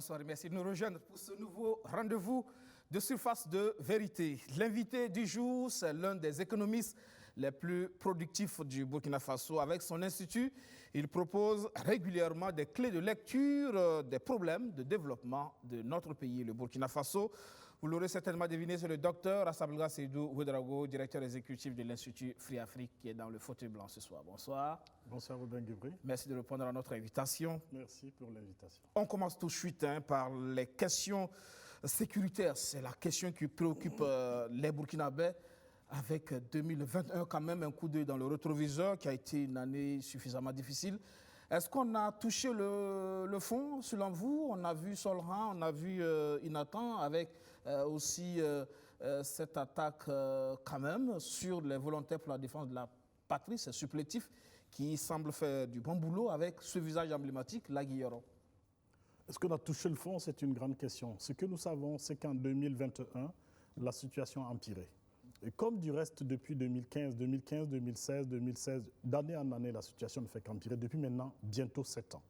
bonsoir et merci de nous rejoindre pour ce nouveau rendez-vous de Surface de Vérité. L'invité du jour, c'est l'un des économistes les plus productifs du Burkina Faso. Avec son institut, il propose régulièrement des clés de lecture des problèmes de développement de notre pays, le Burkina Faso. Vous l'aurez certainement deviné, c'est le docteur Assabalga Seydou Ouedraogo, directeur exécutif de l'Institut Free Afrique, qui est dans le fauteuil blanc ce soir. Bonsoir. Bonsoir, Robin Guébry. Merci de répondre à notre invitation. Merci pour l'invitation. On commence tout de suite par les questions sécuritaires. C'est la question qui préoccupe les Burkinabés. Avec 2021, quand même, un coup d'œil dans le rétroviseur qui a été une année suffisamment difficile. Est-ce qu'on a touché le fond, selon vous? On a vu Solran, on a vu Inatan, avec aussi cette attaque quand même sur les volontaires pour la défense de la patrie, ces supplétifs qui semblent faire du bon boulot avec ce visage emblématique, la Guillero. Est-ce qu'on a touché le fond? C'est une grande question. Ce que nous savons, c'est qu'en 2021, la situation a empiré. Et comme du reste depuis 2015, 2016, d'année en année, la situation ne fait qu'empirer depuis maintenant bientôt 7 ans.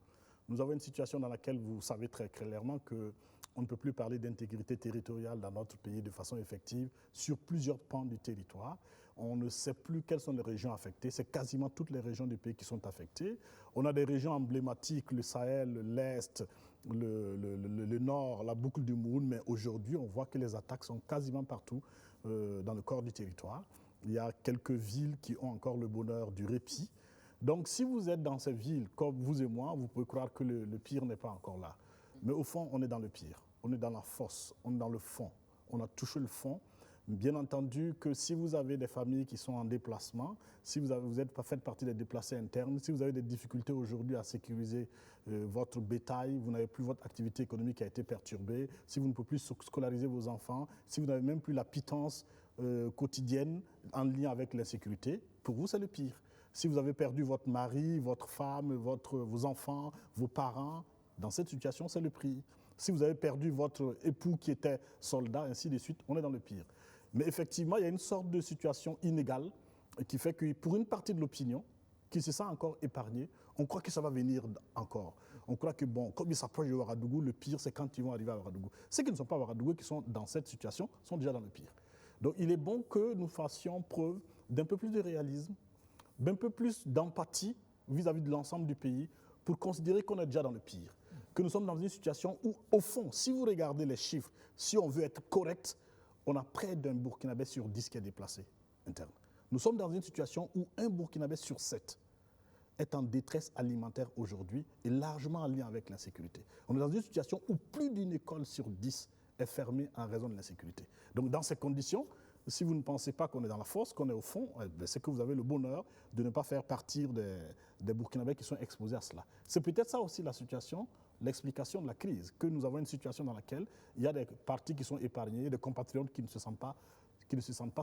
Nous avons une situation dans laquelle vous savez très clairement qu'on ne peut plus parler d'intégrité territoriale dans notre pays de façon effective sur plusieurs pans du territoire. On ne sait plus quelles sont les régions affectées. C'est quasiment toutes les régions du pays qui sont affectées. On a des régions emblématiques, le Sahel, l'Est, le Nord, la boucle du Mouroun, mais aujourd'hui, on voit que les attaques sont quasiment partout dans le corps du territoire. Il y a quelques villes qui ont encore le bonheur du répit. Donc, si vous êtes dans ces villes, comme vous et moi, vous pouvez croire que le pire n'est pas encore là. Mais au fond, on est dans le pire. On est dans la fosse, on est dans le fond. On a touché le fond. Bien entendu que si vous avez des familles qui sont en déplacement, si faites partie des déplacés internes, si vous avez des difficultés aujourd'hui à sécuriser votre bétail, vous n'avez plus votre activité économique qui a été perturbée, si vous ne pouvez plus scolariser vos enfants, si vous n'avez même plus la pitance quotidienne en lien avec l'insécurité, pour vous, c'est le pire. Si vous avez perdu votre mari, votre femme, vos enfants, vos parents, dans cette situation, c'est le prix. Si vous avez perdu votre époux qui était soldat, ainsi de suite, on est dans le pire. Mais effectivement, il y a une sorte de situation inégale qui fait que pour une partie de l'opinion, qui se sent encore épargnée, on croit que ça va venir encore. On croit que, bon, comme ils s'approchent de Ouagadougou, le pire, c'est quand ils vont arriver à Ouagadougou. Ceux qui ne sont pas à Ouagadougou, qui sont dans cette situation, sont déjà dans le pire. Donc il est bon que nous fassions preuve d'un peu plus de réalisme, d'un peu plus d'empathie vis-à-vis de l'ensemble du pays pour considérer qu'on est déjà dans le pire. Que nous sommes dans une situation où, au fond, si vous regardez les chiffres, si on veut être correct, on a près d'un Burkinabé sur 10 qui est déplacé interne. Nous sommes dans une situation où un Burkinabé sur 7 est en détresse alimentaire aujourd'hui et largement en lien avec l'insécurité. On est dans une situation où plus d'une école sur 10 est fermée en raison de l'insécurité. Donc dans ces conditions, si vous ne pensez pas qu'on est dans la fosse, qu'on est au fond, c'est que vous avez le bonheur de ne pas faire partir des Burkinabés qui sont exposés à cela. C'est peut-être ça aussi la situation, l'explication de la crise, que nous avons une situation dans laquelle il y a des partis qui sont épargnés, des compatriotes qui ne se sentent pas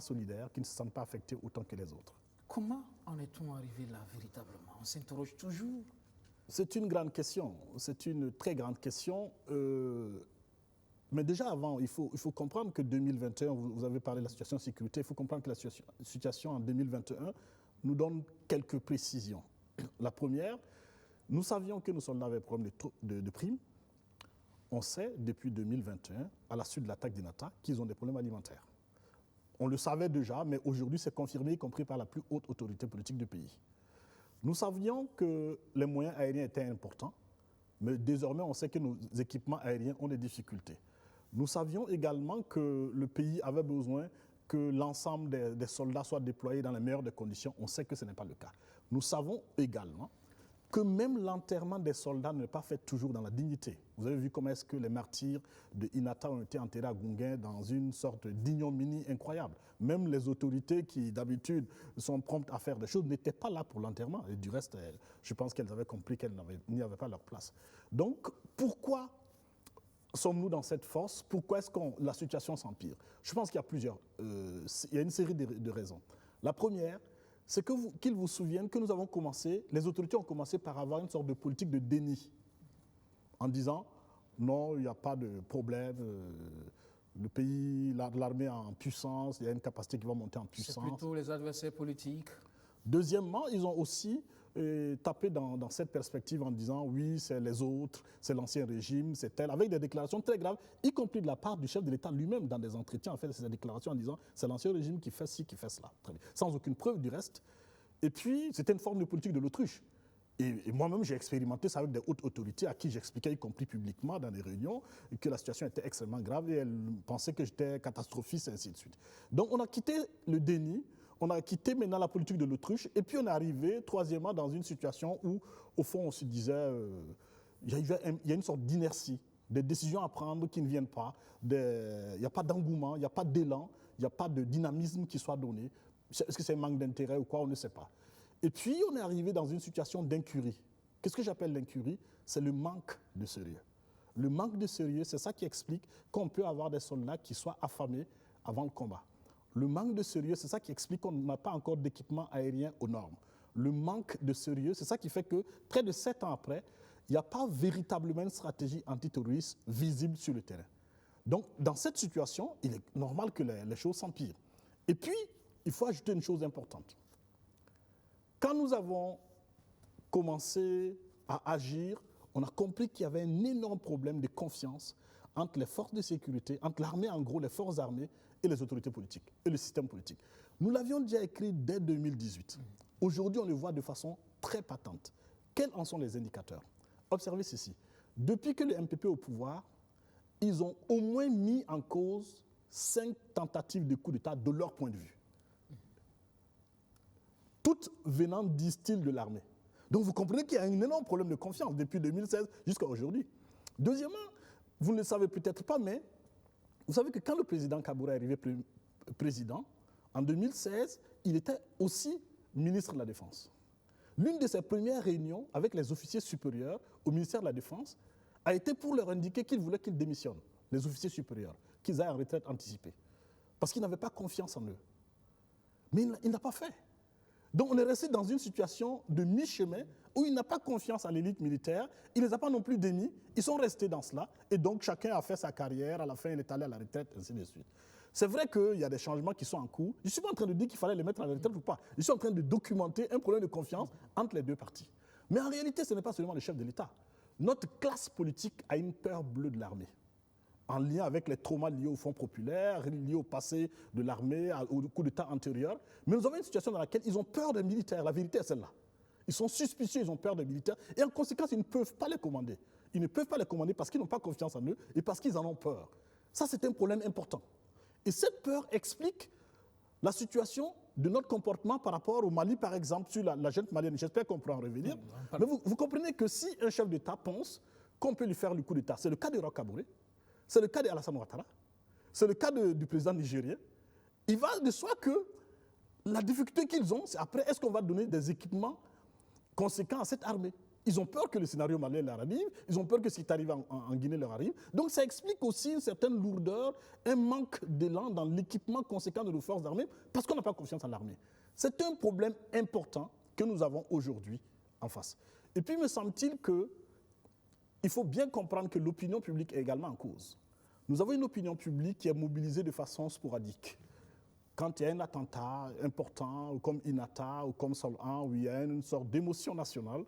solidaires, qui ne se sentent pas affectés autant que les autres. Comment en est-on arrivé là véritablement? On s'interroge toujours. C'est une grande question, c'est une très grande question. Mais déjà avant, il faut comprendre que 2021, vous avez parlé de la situation de sécurité, il faut comprendre que la situation en 2021 nous donne quelques précisions. La première, nous savions que nos soldats avaient problème de primes. On sait depuis 2021, à la suite de l'attaque d'Inata, qu'ils ont des problèmes alimentaires. On le savait déjà, mais aujourd'hui c'est confirmé, y compris par la plus haute autorité politique du pays. Nous savions que les moyens aériens étaient importants, mais désormais on sait que nos équipements aériens ont des difficultés. Nous savions également que le pays avait besoin que l'ensemble des soldats soient déployés dans les meilleures des conditions. On sait que ce n'est pas le cas. Nous savons également que même l'enterrement des soldats n'est pas fait toujours dans la dignité. Vous avez vu comment est-ce que les martyrs de Inata ont été enterrés à Gounguin dans une sorte d'ignominie incroyable. Même les autorités qui d'habitude sont promptes à faire des choses n'étaient pas là pour l'enterrement. Et du reste, je pense qu'elles avaient compris qu'elles n'y avaient pas leur place. Donc, pourquoi sommes-nous dans cette force? Pourquoi est-ce que la situation s'empire? Je pense qu'il y a une série de raisons. La première, c'est qu'ils vous souviennent que les autorités ont commencé par avoir une sorte de politique de déni, en disant non, il n'y a pas de problème, le pays, l'armée est en puissance, il y a une capacité qui va monter en puissance. C'est plutôt les adversaires politiques. Deuxièmement, ils ont aussi taper dans cette perspective en disant oui, c'est les autres, c'est l'ancien régime, c'est tel, avec des déclarations très graves, y compris de la part du chef de l'État lui-même dans des entretiens, en fait, ces déclarations en disant c'est l'ancien régime qui fait ci, qui fait cela, sans aucune preuve du reste. Et puis, c'était une forme de politique de l'autruche. Et moi-même, j'ai expérimenté ça avec des hautes autorités à qui j'expliquais, y compris publiquement dans des réunions, que la situation était extrêmement grave et elles pensaient que j'étais catastrophiste et ainsi de suite. Donc, on a quitté le déni, on a quitté maintenant la politique de l'autruche et puis on est arrivé, troisièmement, dans une situation où, au fond, on se disait, il y a une sorte d'inertie, des décisions à prendre qui ne viennent pas, il n'y a pas d'engouement, il n'y a pas d'élan, il n'y a pas de dynamisme qui soit donné. Est-ce que c'est un manque d'intérêt ou quoi, on ne sait pas. Et puis, on est arrivé dans une situation d'incurie. Qu'est-ce que j'appelle l'incurie? C'est le manque de sérieux. Le manque de sérieux, c'est ça qui explique qu'on peut avoir des soldats qui soient affamés avant le combat. Le manque de sérieux, c'est ça qui explique qu'on n'a pas encore d'équipement aérien aux normes. Le manque de sérieux, c'est ça qui fait que, près de 7 ans après, il n'y a pas véritablement une stratégie antiterroriste visible sur le terrain. Donc, dans cette situation, il est normal que les choses s'empirent. Et puis, il faut ajouter une chose importante. Quand nous avons commencé à agir, on a compris qu'il y avait un énorme problème de confiance entre les forces de sécurité, entre l'armée en gros, les forces armées et les autorités politiques, et le système politique. Nous l'avions déjà écrit dès 2018. Aujourd'hui, on le voit de façon très patente. Quels en sont les indicateurs? Observez ceci. Depuis que le MPP est au pouvoir, ils ont au moins mis en cause 5 tentatives de coup d'État de leur point de vue. Toutes venant, disent-ils, de l'armée. Donc vous comprenez qu'il y a un énorme problème de confiance depuis 2016 jusqu'à aujourd'hui. Deuxièmement, vous ne le savez peut-être pas, mais vous savez que quand le président Kaboura est arrivé président, en 2016, il était aussi ministre de la Défense. L'une de ses premières réunions avec les officiers supérieurs au ministère de la Défense a été pour leur indiquer qu'il voulait qu'ils démissionnent, les officiers supérieurs, qu'ils aillent en retraite anticipée, parce qu'ils n'avaient pas confiance en eux. Mais il n'a pas fait. Donc on est resté dans une situation de mi-chemin où il n'a pas confiance en l'élite militaire, il ne les a pas non plus démis, ils sont restés dans cela, et donc chacun a fait sa carrière, à la fin il est allé à la retraite, ainsi de suite. C'est vrai qu'il y a des changements qui sont en cours, je ne suis pas en train de dire qu'il fallait les mettre à la retraite ou pas, je suis en train de documenter un problème de confiance entre les deux parties. Mais en réalité, ce n'est pas seulement le chef de l'État. Notre classe politique a une peur bleue de l'armée, en lien avec les traumas liés au Front populaire, liés au passé de l'armée, au coup d'État antérieur. Mais nous avons une situation dans laquelle ils ont peur des militaires. La vérité est celle-là. Ils sont suspicieux, ils ont peur des militaires. Et en conséquence, ils ne peuvent pas les commander. Ils ne peuvent pas les commander parce qu'ils n'ont pas confiance en eux et parce qu'ils en ont peur. Ça, c'est un problème important. Et cette peur explique la situation de notre comportement par rapport au Mali, par exemple, sur la junte malienne. J'espère qu'on pourra en revenir. Mais vous comprenez que si un chef d'État pense qu'on peut lui faire le coup d'État, c'est le cas de Roch Kaboré, c'est le cas d'Alassane Ouattara, c'est le cas du président nigérien. Il va de soi que la difficulté qu'ils ont, c'est après, est-ce qu'on va donner des équipements conséquents à cette armée? Ils ont peur que le scénario malien leur arrive, ils ont peur que ce qui arrive en Guinée leur arrive. Donc ça explique aussi une certaine lourdeur, un manque d'élan dans l'équipement conséquent de nos forces armées, parce qu'on n'a pas confiance en l'armée. C'est un problème important que nous avons aujourd'hui en face. Et puis, me semble-t-il que il faut bien comprendre que l'opinion publique est également en cause. Nous avons une opinion publique qui est mobilisée de façon sporadique. Quand il y a un attentat important, comme Inata, ou comme Sol-An, où il y a une sorte d'émotion nationale,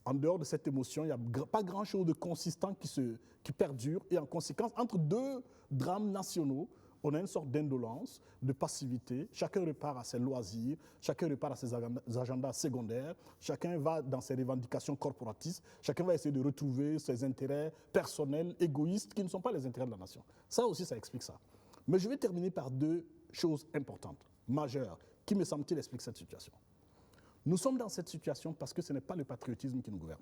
en dehors de cette émotion, il n'y a pas grand-chose de consistant qui perdure. Et en conséquence, entre deux drames nationaux, on a une sorte d'indolence, de passivité. Chacun repart à ses loisirs, chacun repart à ses agendas secondaires, chacun va dans ses revendications corporatistes, chacun va essayer de retrouver ses intérêts personnels, égoïstes, qui ne sont pas les intérêts de la nation. Ça aussi, ça explique ça. Mais je vais terminer par 2 choses importantes, majeures, qui me semble-t-il expliquent cette situation. Nous sommes dans cette situation parce que ce n'est pas le patriotisme qui nous gouverne.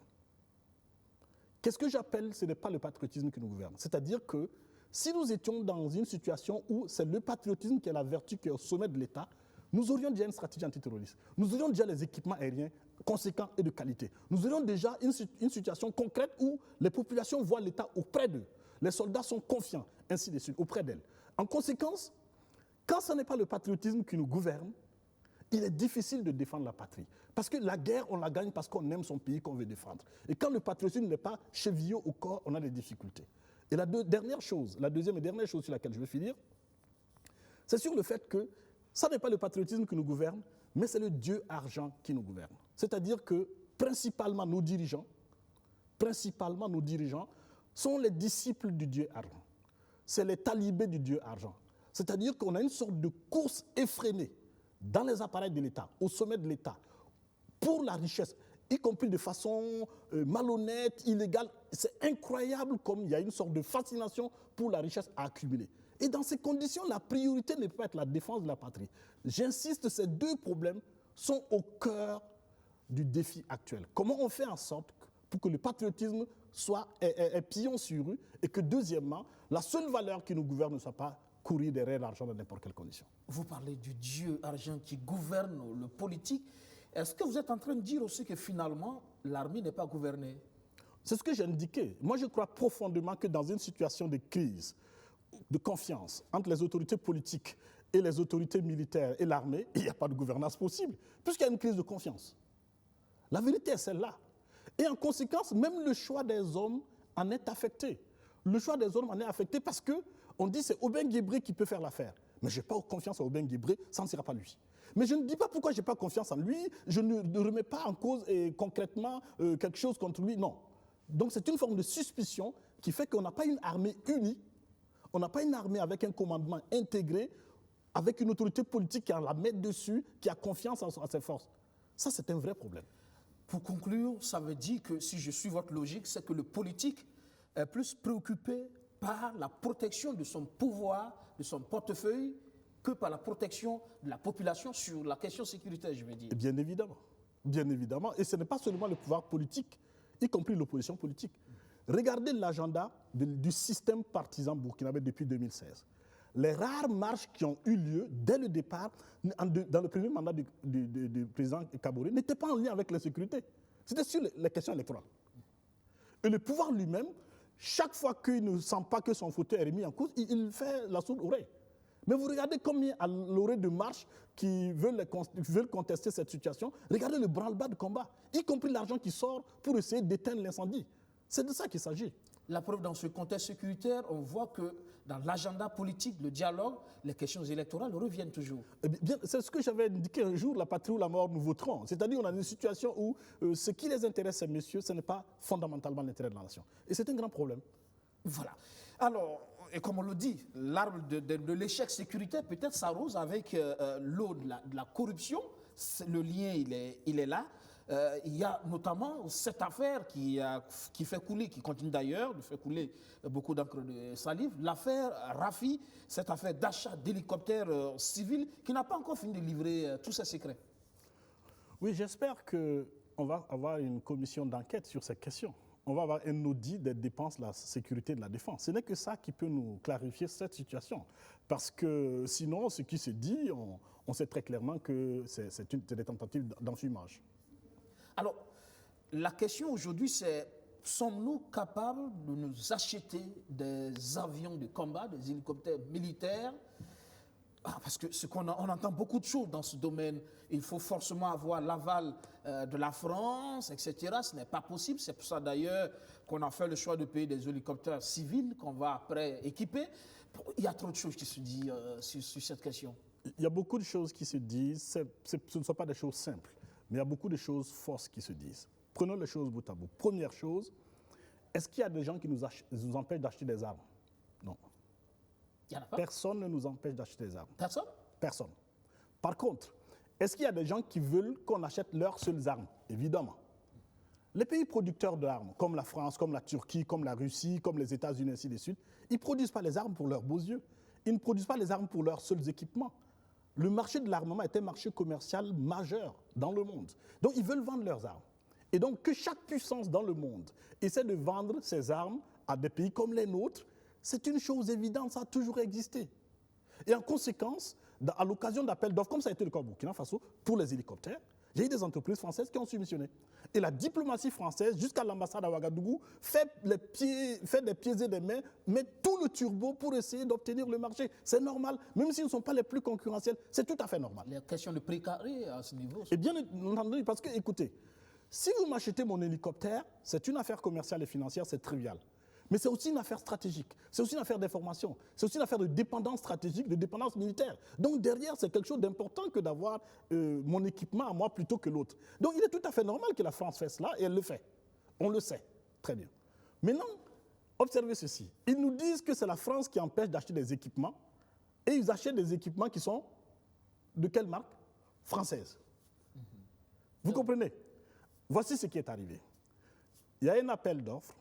Qu'est-ce que j'appelle ce n'est pas le patriotisme qui nous gouverne? C'est-à-dire que si nous étions dans une situation où c'est le patriotisme qui est la vertu qui est au sommet de l'État, nous aurions déjà une stratégie antiterroriste. Nous aurions déjà les équipements aériens conséquents et de qualité. Nous aurions déjà une situation concrète où les populations voient l'État auprès d'eux. Les soldats sont confiants, ainsi de suite, auprès d'elles. En conséquence, quand ce n'est pas le patriotisme qui nous gouverne, il est difficile de défendre la patrie. Parce que la guerre, on la gagne parce qu'on aime son pays qu'on veut défendre. Et quand le patriotisme n'est pas chevillé au corps, on a des difficultés. Et la deuxième et dernière chose sur laquelle je vais finir, c'est sur le fait que ça n'est pas le patriotisme qui nous gouverne, mais c'est le Dieu argent qui nous gouverne. C'est-à-dire que principalement nos dirigeants, sont les disciples du dieu argent. C'est les talibés du dieu argent. C'est-à-dire qu'on a une sorte de course effrénée dans les appareils de l'État, au sommet de l'État, pour la richesse, y compris de façon malhonnête, illégale. C'est incroyable comme il y a une sorte de fascination pour la richesse à accumuler. Et dans ces conditions, la priorité ne peut pas être la défense de la patrie. J'insiste, ces deux problèmes sont au cœur du défi actuel. Comment on fait en sorte pour que le patriotisme soit pillon sur rue et que, deuxièmement, la seule valeur qui nous gouverne ne soit pas courir derrière l'argent dans n'importe quelle condition. Vous parlez du dieu argent qui gouverne le politique. Est-ce que vous êtes en train de dire aussi que finalement, l'armée n'est pas gouvernée? C'est ce que j'ai indiqué. Moi, je crois profondément que dans une situation de crise, de confiance entre les autorités politiques et les autorités militaires et l'armée, il n'y a pas de gouvernance possible, puisqu'il y a une crise de confiance. La vérité est celle-là. Et en conséquence, même le choix des hommes en est affecté. Le choix des hommes en est affecté parce qu'on dit que c'est Aubin Guébré qui peut faire l'affaire. Mais je n'ai pas confiance en Aubin Guébré, ça ne sera pas lui. Mais je ne dis pas pourquoi je n'ai pas confiance en lui, je ne remets pas en cause concrètement quelque chose contre lui, non. Donc c'est une forme de suspicion qui fait qu'on n'a pas une armée unie, on n'a pas une armée avec un commandement intégré, avec une autorité politique qui a la main dessus, qui a confiance en ses forces. Ça, c'est un vrai problème. Pour conclure, ça veut dire que, si je suis votre logique, c'est que le politique est plus préoccupé par la protection de son pouvoir, de son portefeuille, que par la protection de la population sur la question sécuritaire, je veux dire. Bien évidemment. Bien évidemment. Et ce n'est pas seulement le pouvoir politique, y compris l'opposition politique. Regardez l'agenda du système partisan burkinabé depuis 2016. Les rares marches qui ont eu lieu dès le départ, dans le premier mandat du président Kaboré, n'étaient pas en lien avec la sécurité. C'était sur les questions électorales. Et le pouvoir lui-même, chaque fois qu'il ne sent pas que son fauteuil est remis en cause, il fait la sourde oreille. Mais vous regardez combien à l'orée de marches qui veulent contester cette situation. Regardez le branle-bas de combat, y compris l'argent qui sort pour essayer d'éteindre l'incendie. C'est de ça qu'il s'agit. La preuve, dans ce contexte sécuritaire, on voit que dans l'agenda politique, le dialogue, les questions électorales reviennent toujours. Eh bien, c'est ce que j'avais indiqué un jour, la patrie ou la mort, nous voterons. C'est-à-dire qu'on a une situation où ce qui les intéresse, ces messieurs, ce n'est pas fondamentalement l'intérêt de la nation. Et c'est un grand problème. Voilà. Alors, et comme on le dit, l'arbre de l'échec sécuritaire peut-être s'arrose avec l'eau de la corruption. Le lien, il est là. Il y a notamment cette affaire qui fait couler, qui continue d'ailleurs de faire couler beaucoup d'encre de salive, l'affaire Rafi, cette affaire d'achat d'hélicoptères civils qui n'a pas encore fini de livrer tous ses secrets. Oui, j'espère qu'on va avoir une commission d'enquête sur cette question. On va avoir un audit des dépenses de la sécurité et de la défense. Ce n'est que ça qui peut nous clarifier cette situation. Parce que sinon, ce qui se dit, on sait très clairement que c'est des tentatives d'enfumage. Alors, la question aujourd'hui, c'est sommes-nous capables de nous acheter des avions de combat, des hélicoptères militaires? Parce que on entend beaucoup de choses dans ce domaine. Il faut forcément avoir l'aval de la France, etc. Ce n'est pas possible. C'est pour ça d'ailleurs qu'on a fait le choix de payer des hélicoptères civils qu'on va après équiper. Il y a trop de choses qui se disent sur cette question. Il y a beaucoup de choses qui se disent. Ce ne sont pas des choses simples, mais il y a beaucoup de choses fausses qui se disent. Prenons les choses bout à bout. Première chose, est-ce qu'il y a des gens qui nous empêchent d'acheter des armes? Non. Il y en a pas. Personne ne nous empêche d'acheter des armes. Personne? Personne. Par contre, est-ce qu'il y a des gens qui veulent qu'on achète leurs seules armes? Évidemment. Les pays producteurs d'armes, comme la France, comme la Turquie, comme la Russie, comme les États-Unis, ainsi de suite, ils ne produisent pas les armes pour leurs beaux yeux. Ils ne produisent pas les armes pour leurs seuls équipements. Le marché de l'armement est un marché commercial majeur dans le monde. Donc, ils veulent vendre leurs armes. Et donc, que chaque puissance dans le monde essaie de vendre ses armes à des pays comme les nôtres, c'est une chose évidente, ça a toujours existé. Et en conséquence, à l'occasion d'appels d'offres, comme ça a été le cas au Burkina Faso, pour les hélicoptères, il y a eu des entreprises françaises qui ont subventionné. Et la diplomatie française, jusqu'à l'ambassade à Ouagadougou, fait des pieds et des mains, met tout le turbo pour essayer d'obtenir le marché. C'est normal, même s'ils ne sont pas les plus concurrentiels, c'est tout à fait normal. Les questions de prix carré à ce niveau. Et bien entendu, parce que, écoutez, si vous m'achetez mon hélicoptère, c'est une affaire commerciale et financière, c'est trivial. Mais c'est aussi une affaire stratégique, c'est aussi une affaire d'information, c'est aussi une affaire de dépendance stratégique, de dépendance militaire. Donc derrière, c'est quelque chose d'important que d'avoir mon équipement à moi plutôt que l'autre. Donc il est tout à fait normal que la France fasse cela, et elle le fait. On le sait, très bien. Maintenant, observez ceci. Ils nous disent que c'est la France qui empêche d'acheter des équipements, et ils achètent des équipements qui sont de quelle marque? Française. Vous comprenez? Voici ce qui est arrivé. Il y a un appel d'offres.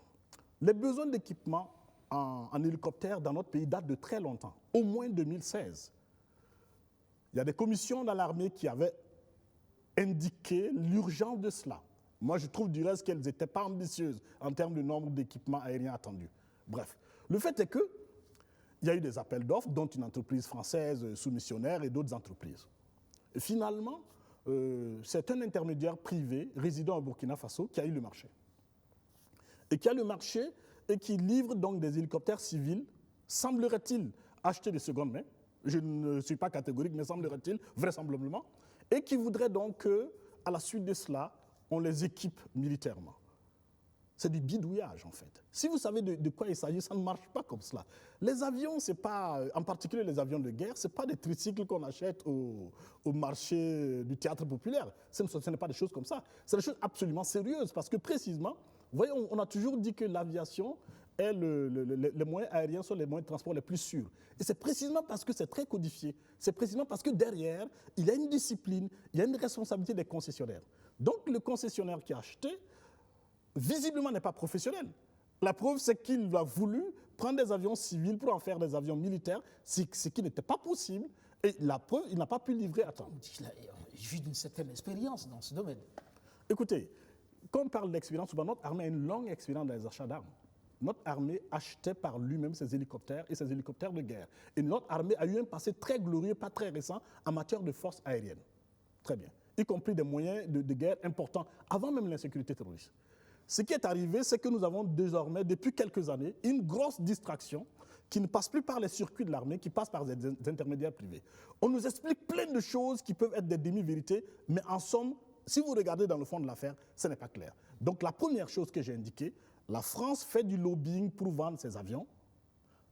Les besoins d'équipement en hélicoptère dans notre pays datent de très longtemps, au moins 2016. Il y a des commissions dans l'armée qui avaient indiqué l'urgence de cela. Moi, je trouve du reste qu'elles n'étaient pas ambitieuses en termes de nombre d'équipements aériens attendus. Bref, le fait est qu'il y a eu des appels d'offres, dont une entreprise française soumissionnaire et d'autres entreprises. Et finalement, c'est un intermédiaire privé résidant au Burkina Faso qui a eu le marché. Et qui a le marché et qui livre donc des hélicoptères civils, semblerait-il achetés de seconde main, je ne suis pas catégorique, mais semblerait-il, vraisemblablement, et qui voudrait donc qu'à la suite de cela, on les équipe militairement. C'est du bidouillage, en fait. Si vous savez de quoi il s'agit, ça ne marche pas comme cela. Les avions, c'est pas, en particulier les avions de guerre, ce n'est pas des tricycles qu'on achète au marché du théâtre populaire. Ce n'est pas des choses comme ça. C'est des choses absolument sérieuses, parce que précisément, vous voyez, on a toujours dit que l'aviation et les moyens aériens sont les moyens de transport les plus sûrs. Et c'est précisément parce que c'est très codifié. C'est précisément parce que derrière, il y a une discipline, il y a une responsabilité des concessionnaires. Donc le concessionnaire qui a acheté, visiblement n'est pas professionnel. La preuve, c'est qu'il a voulu prendre des avions civils pour en faire des avions militaires, ce qui n'était pas possible. Et la preuve, il n'a pas pu livrer à temps. Il vit d'une certaine expérience dans ce domaine. Écoutez, quand on parle d'expérience, notre armée a une longue expérience dans les achats d'armes. Notre armée achetait par lui-même ses hélicoptères et ses hélicoptères de guerre. Et notre armée a eu un passé très glorieux, pas très récent, en matière de force aérienne. Très bien. Y compris des moyens de guerre importants, avant même l'insécurité terroriste. Ce qui est arrivé, c'est que nous avons désormais, depuis quelques années, une grosse distraction qui ne passe plus par les circuits de l'armée, qui passe par des intermédiaires privés. On nous explique plein de choses qui peuvent être des demi-vérités, mais en somme, si vous regardez dans le fond de l'affaire, ce n'est pas clair. Donc la première chose que j'ai indiquée, la France fait du lobbying pour vendre ses avions,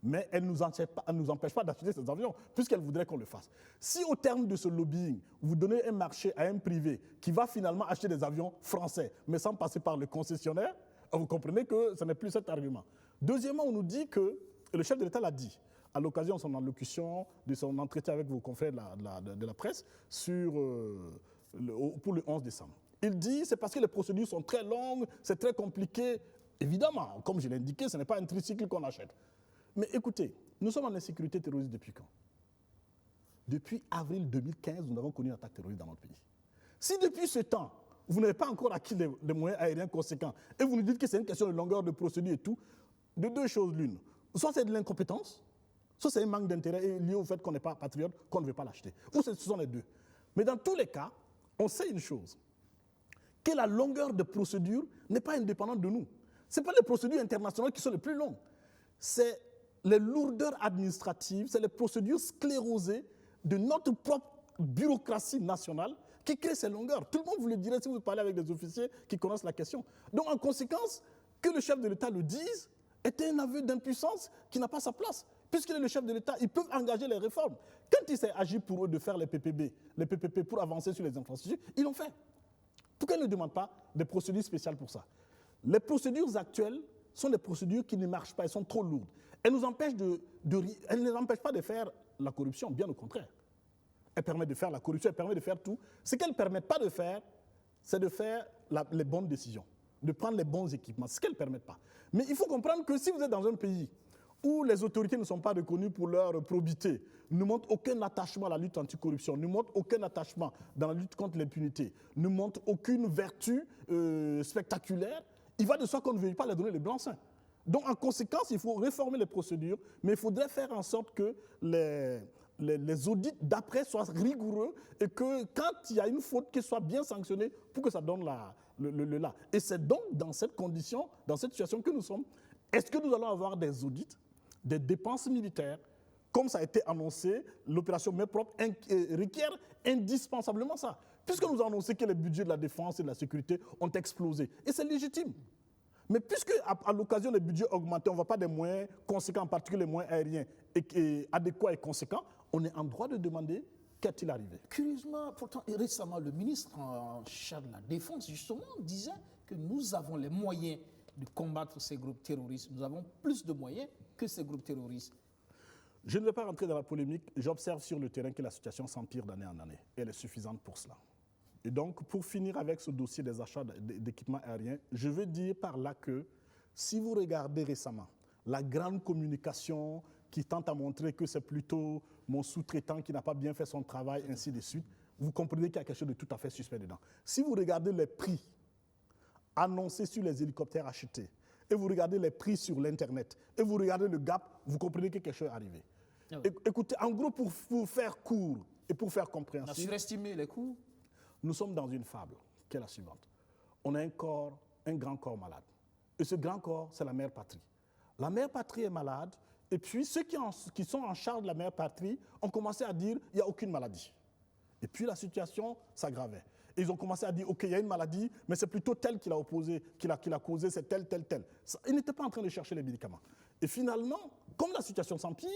mais elle ne nous empêche pas d'acheter ces avions, puisqu'elle voudrait qu'on le fasse. Si au terme de ce lobbying, vous donnez un marché à un privé qui va finalement acheter des avions français, mais sans passer par le concessionnaire, vous comprenez que ce n'est plus cet argument. Deuxièmement, on nous dit que, et le chef de l'État l'a dit, à l'occasion de son allocution, de son entretien avec vos confrères de la presse, pour le 11 décembre. Il dit, c'est parce que les procédures sont très longues, c'est très compliqué. Évidemment, comme je l'ai indiqué, ce n'est pas un tricycle qu'on achète. Mais écoutez, nous sommes en insécurité terroriste depuis quand? Depuis avril 2015, nous avons connu une attaque terroriste dans notre pays. Si depuis ce temps, vous n'avez pas encore acquis des moyens aériens conséquents, et vous nous dites que c'est une question de longueur de procédure et tout, de deux choses l'une. Soit c'est de l'incompétence, soit c'est un manque d'intérêt lié au fait qu'on n'est pas patriote, qu'on ne veut pas l'acheter. Ou ce sont les deux. Mais dans tous les cas, on sait une chose, que la longueur de procédure n'est pas indépendante de nous. Ce n'est pas les procédures internationales qui sont les plus longues. C'est les lourdeurs administratives, c'est les procédures sclérosées de notre propre bureaucratie nationale qui créent ces longueurs. Tout le monde vous le dirait si vous parlez avec des officiers qui connaissent la question. Donc en conséquence, que le chef de l'État le dise est un aveu d'impuissance qui n'a pas sa place. Puisqu'il est le chef de l'État, ils peuvent engager les réformes. Quand il s'est agi pour eux de faire les PPP pour avancer sur les infrastructures, ils l'ont fait. Pourquoi ils ne demandent pas des procédures spéciales pour ça? Les procédures actuelles sont des procédures qui ne marchent pas, elles sont trop lourdes. Elles ne nous empêchent pas de faire la corruption, bien au contraire. Elles permettent de faire la corruption, elles permettent de faire tout. Ce qu'elles ne permettent pas de faire, c'est de faire les bonnes décisions, de prendre les bons équipements. C'est ce qu'elles ne permettent pas. Mais il faut comprendre que si vous êtes dans un pays où les autorités ne sont pas reconnues pour leur probité, ne montrent aucun attachement à la lutte anticorruption, ne montrent aucun attachement dans la lutte contre l'impunité, ne montrent aucune vertu spectaculaire, il va de soi qu'on ne veuille pas leur donner les blancs-seings. Donc, en conséquence, il faut réformer les procédures, mais il faudrait faire en sorte que les audits d'après soient rigoureux et que quand il y a une faute, qu'elle soit bien sanctionnée pour que ça donne le là. Et c'est donc dans cette condition, dans cette situation que nous sommes. Est-ce que nous allons avoir des audits, des dépenses militaires, comme ça a été annoncé, l'opération Main Propre requiert indispensablement ça. Puisque nous avons annoncé que les budgets de la défense et de la sécurité ont explosé. Et c'est légitime. Mais puisque à l'occasion des budgets augmentés, on ne voit pas des moyens conséquents, en particulier les moyens aériens, et adéquats et conséquents, on est en droit de demander qu'est-il arrivé. Curieusement, pourtant, récemment, le ministre en charge de la Défense, justement, disait que nous avons les moyens de combattre ces groupes terroristes. Nous avons plus de moyens que ces groupes terroristes. Je ne vais pas rentrer dans la polémique. J'observe sur le terrain que la situation s'empire d'année en année. Et elle est suffisante pour cela. Et donc, pour finir avec ce dossier des achats d'équipements aériens, je veux dire par là que si vous regardez récemment la grande communication qui tente à montrer que c'est plutôt mon sous-traitant qui n'a pas bien fait son travail, ainsi de suite, vous comprenez qu'il y a quelque chose de tout à fait suspect dedans. Si vous regardez les prix annoncés sur les hélicoptères achetés, et vous regardez les prix sur l'Internet, et vous regardez le gap, vous comprenez que quelque chose est arrivé. Ah oui. Écoutez, en gros, pour faire court et pour faire compréhensible, on a surestimé les coûts. Nous sommes dans une fable qui est la suivante. On a un grand corps malade. Et ce grand corps, c'est la mère patrie. La mère patrie est malade, et puis ceux qui sont en charge de la mère patrie ont commencé à dire qu'il n'y a aucune maladie. Et puis la situation s'aggravait. Et ils ont commencé à dire, OK, il y a une maladie, mais c'est plutôt telle qui l'a causé, c'est telle. Ils n'étaient pas en train de chercher les médicaments. Et finalement, comme la situation s'empire,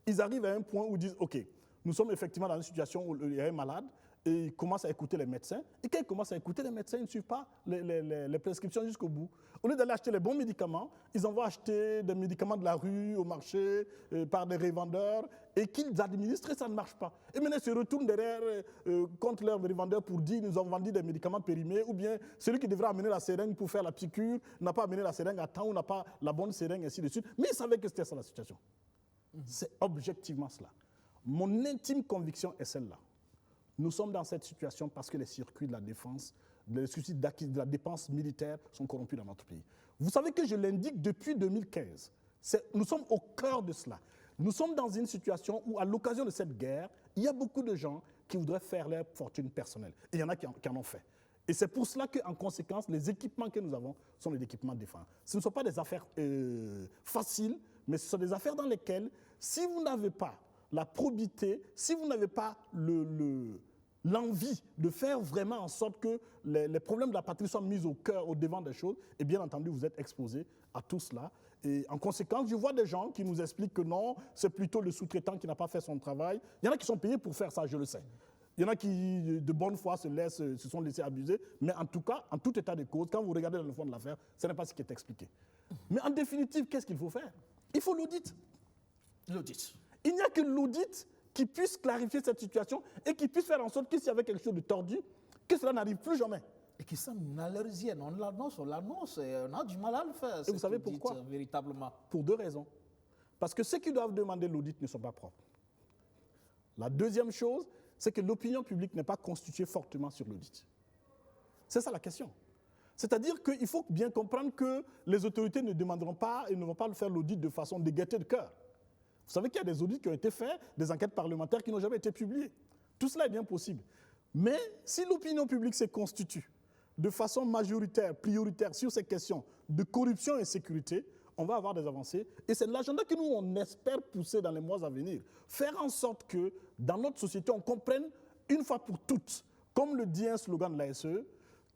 ils arrivent à un point où ils disent, OK, nous sommes effectivement dans une situation où il y a un malade, et ils commencent à écouter les médecins. Et quand ils commencent à écouter les médecins, ils ne suivent pas les prescriptions jusqu'au bout. Au lieu d'aller acheter les bons médicaments, ils envoient acheter des médicaments de la rue, au marché, par des revendeurs, et qu'ils administrent, et ça ne marche pas. Et maintenant, ils se retournent derrière contre leurs revendeurs pour dire qu'ils nous ont vendu des médicaments périmés, ou bien celui qui devrait amener la seringue pour faire la piqûre n'a pas amené la seringue à temps, ou n'a pas la bonne seringue, ainsi de suite. Mais ils savaient que c'était ça la situation. C'est objectivement cela. Mon intime conviction est celle-là. Nous sommes dans cette situation parce que les circuits de la défense, les circuits de la dépense militaire sont corrompus dans notre pays. Vous savez que je l'indique depuis 2015. Nous sommes au cœur de cela. Nous sommes dans une situation où, à l'occasion de cette guerre, il y a beaucoup de gens qui voudraient faire leur fortune personnelle. Et il y en a qui en ont fait. Et c'est pour cela qu'en conséquence, les équipements que nous avons sont des équipements de défense. Ce ne sont pas des affaires faciles, mais ce sont des affaires dans lesquelles, si vous n'avez pas la probité, si vous n'avez pas l'envie de faire vraiment en sorte que les problèmes de la patrie soient mis au cœur, au devant des choses, et bien entendu, vous êtes exposé à tout cela. Et en conséquence, je vois des gens qui nous expliquent que non, c'est plutôt le sous-traitant qui n'a pas fait son travail. Il y en a qui sont payés pour faire ça, je le sais. Il y en a qui, de bonne foi, se sont laissés abuser. Mais en tout cas, en tout état de cause, quand vous regardez dans le fond de l'affaire, ce n'est pas ce qui est expliqué. Mais en définitive, qu'est-ce qu'il faut faire? Il faut l'audit. L'audit. Il n'y a que l'audit qui puisse clarifier cette situation et qui puisse faire en sorte que s'il y avait quelque chose de tordu, que cela n'arrive plus jamais. Et que ça malheureusement, on l'annonce et on a du mal à le faire. Et vous savez pourquoi? Véritablement. Pour deux raisons. Parce que ceux qui doivent demander l'audit ne sont pas propres. La deuxième chose, c'est que l'opinion publique n'est pas constituée fortement sur l'audit. C'est ça la question. C'est-à-dire qu'il faut bien comprendre que les autorités ne demanderont pas et ne vont pas faire l'audit de façon de gaieté de cœur. Vous savez qu'il y a des audits qui ont été faits, des enquêtes parlementaires qui n'ont jamais été publiées. Tout cela est bien possible. Mais si l'opinion publique se constitue de façon majoritaire, prioritaire sur ces questions de corruption et sécurité, on va avoir des avancées. Et c'est l'agenda que nous, on espère pousser dans les mois à venir. Faire en sorte que dans notre société, on comprenne une fois pour toutes, comme le dit un slogan de l'ASE,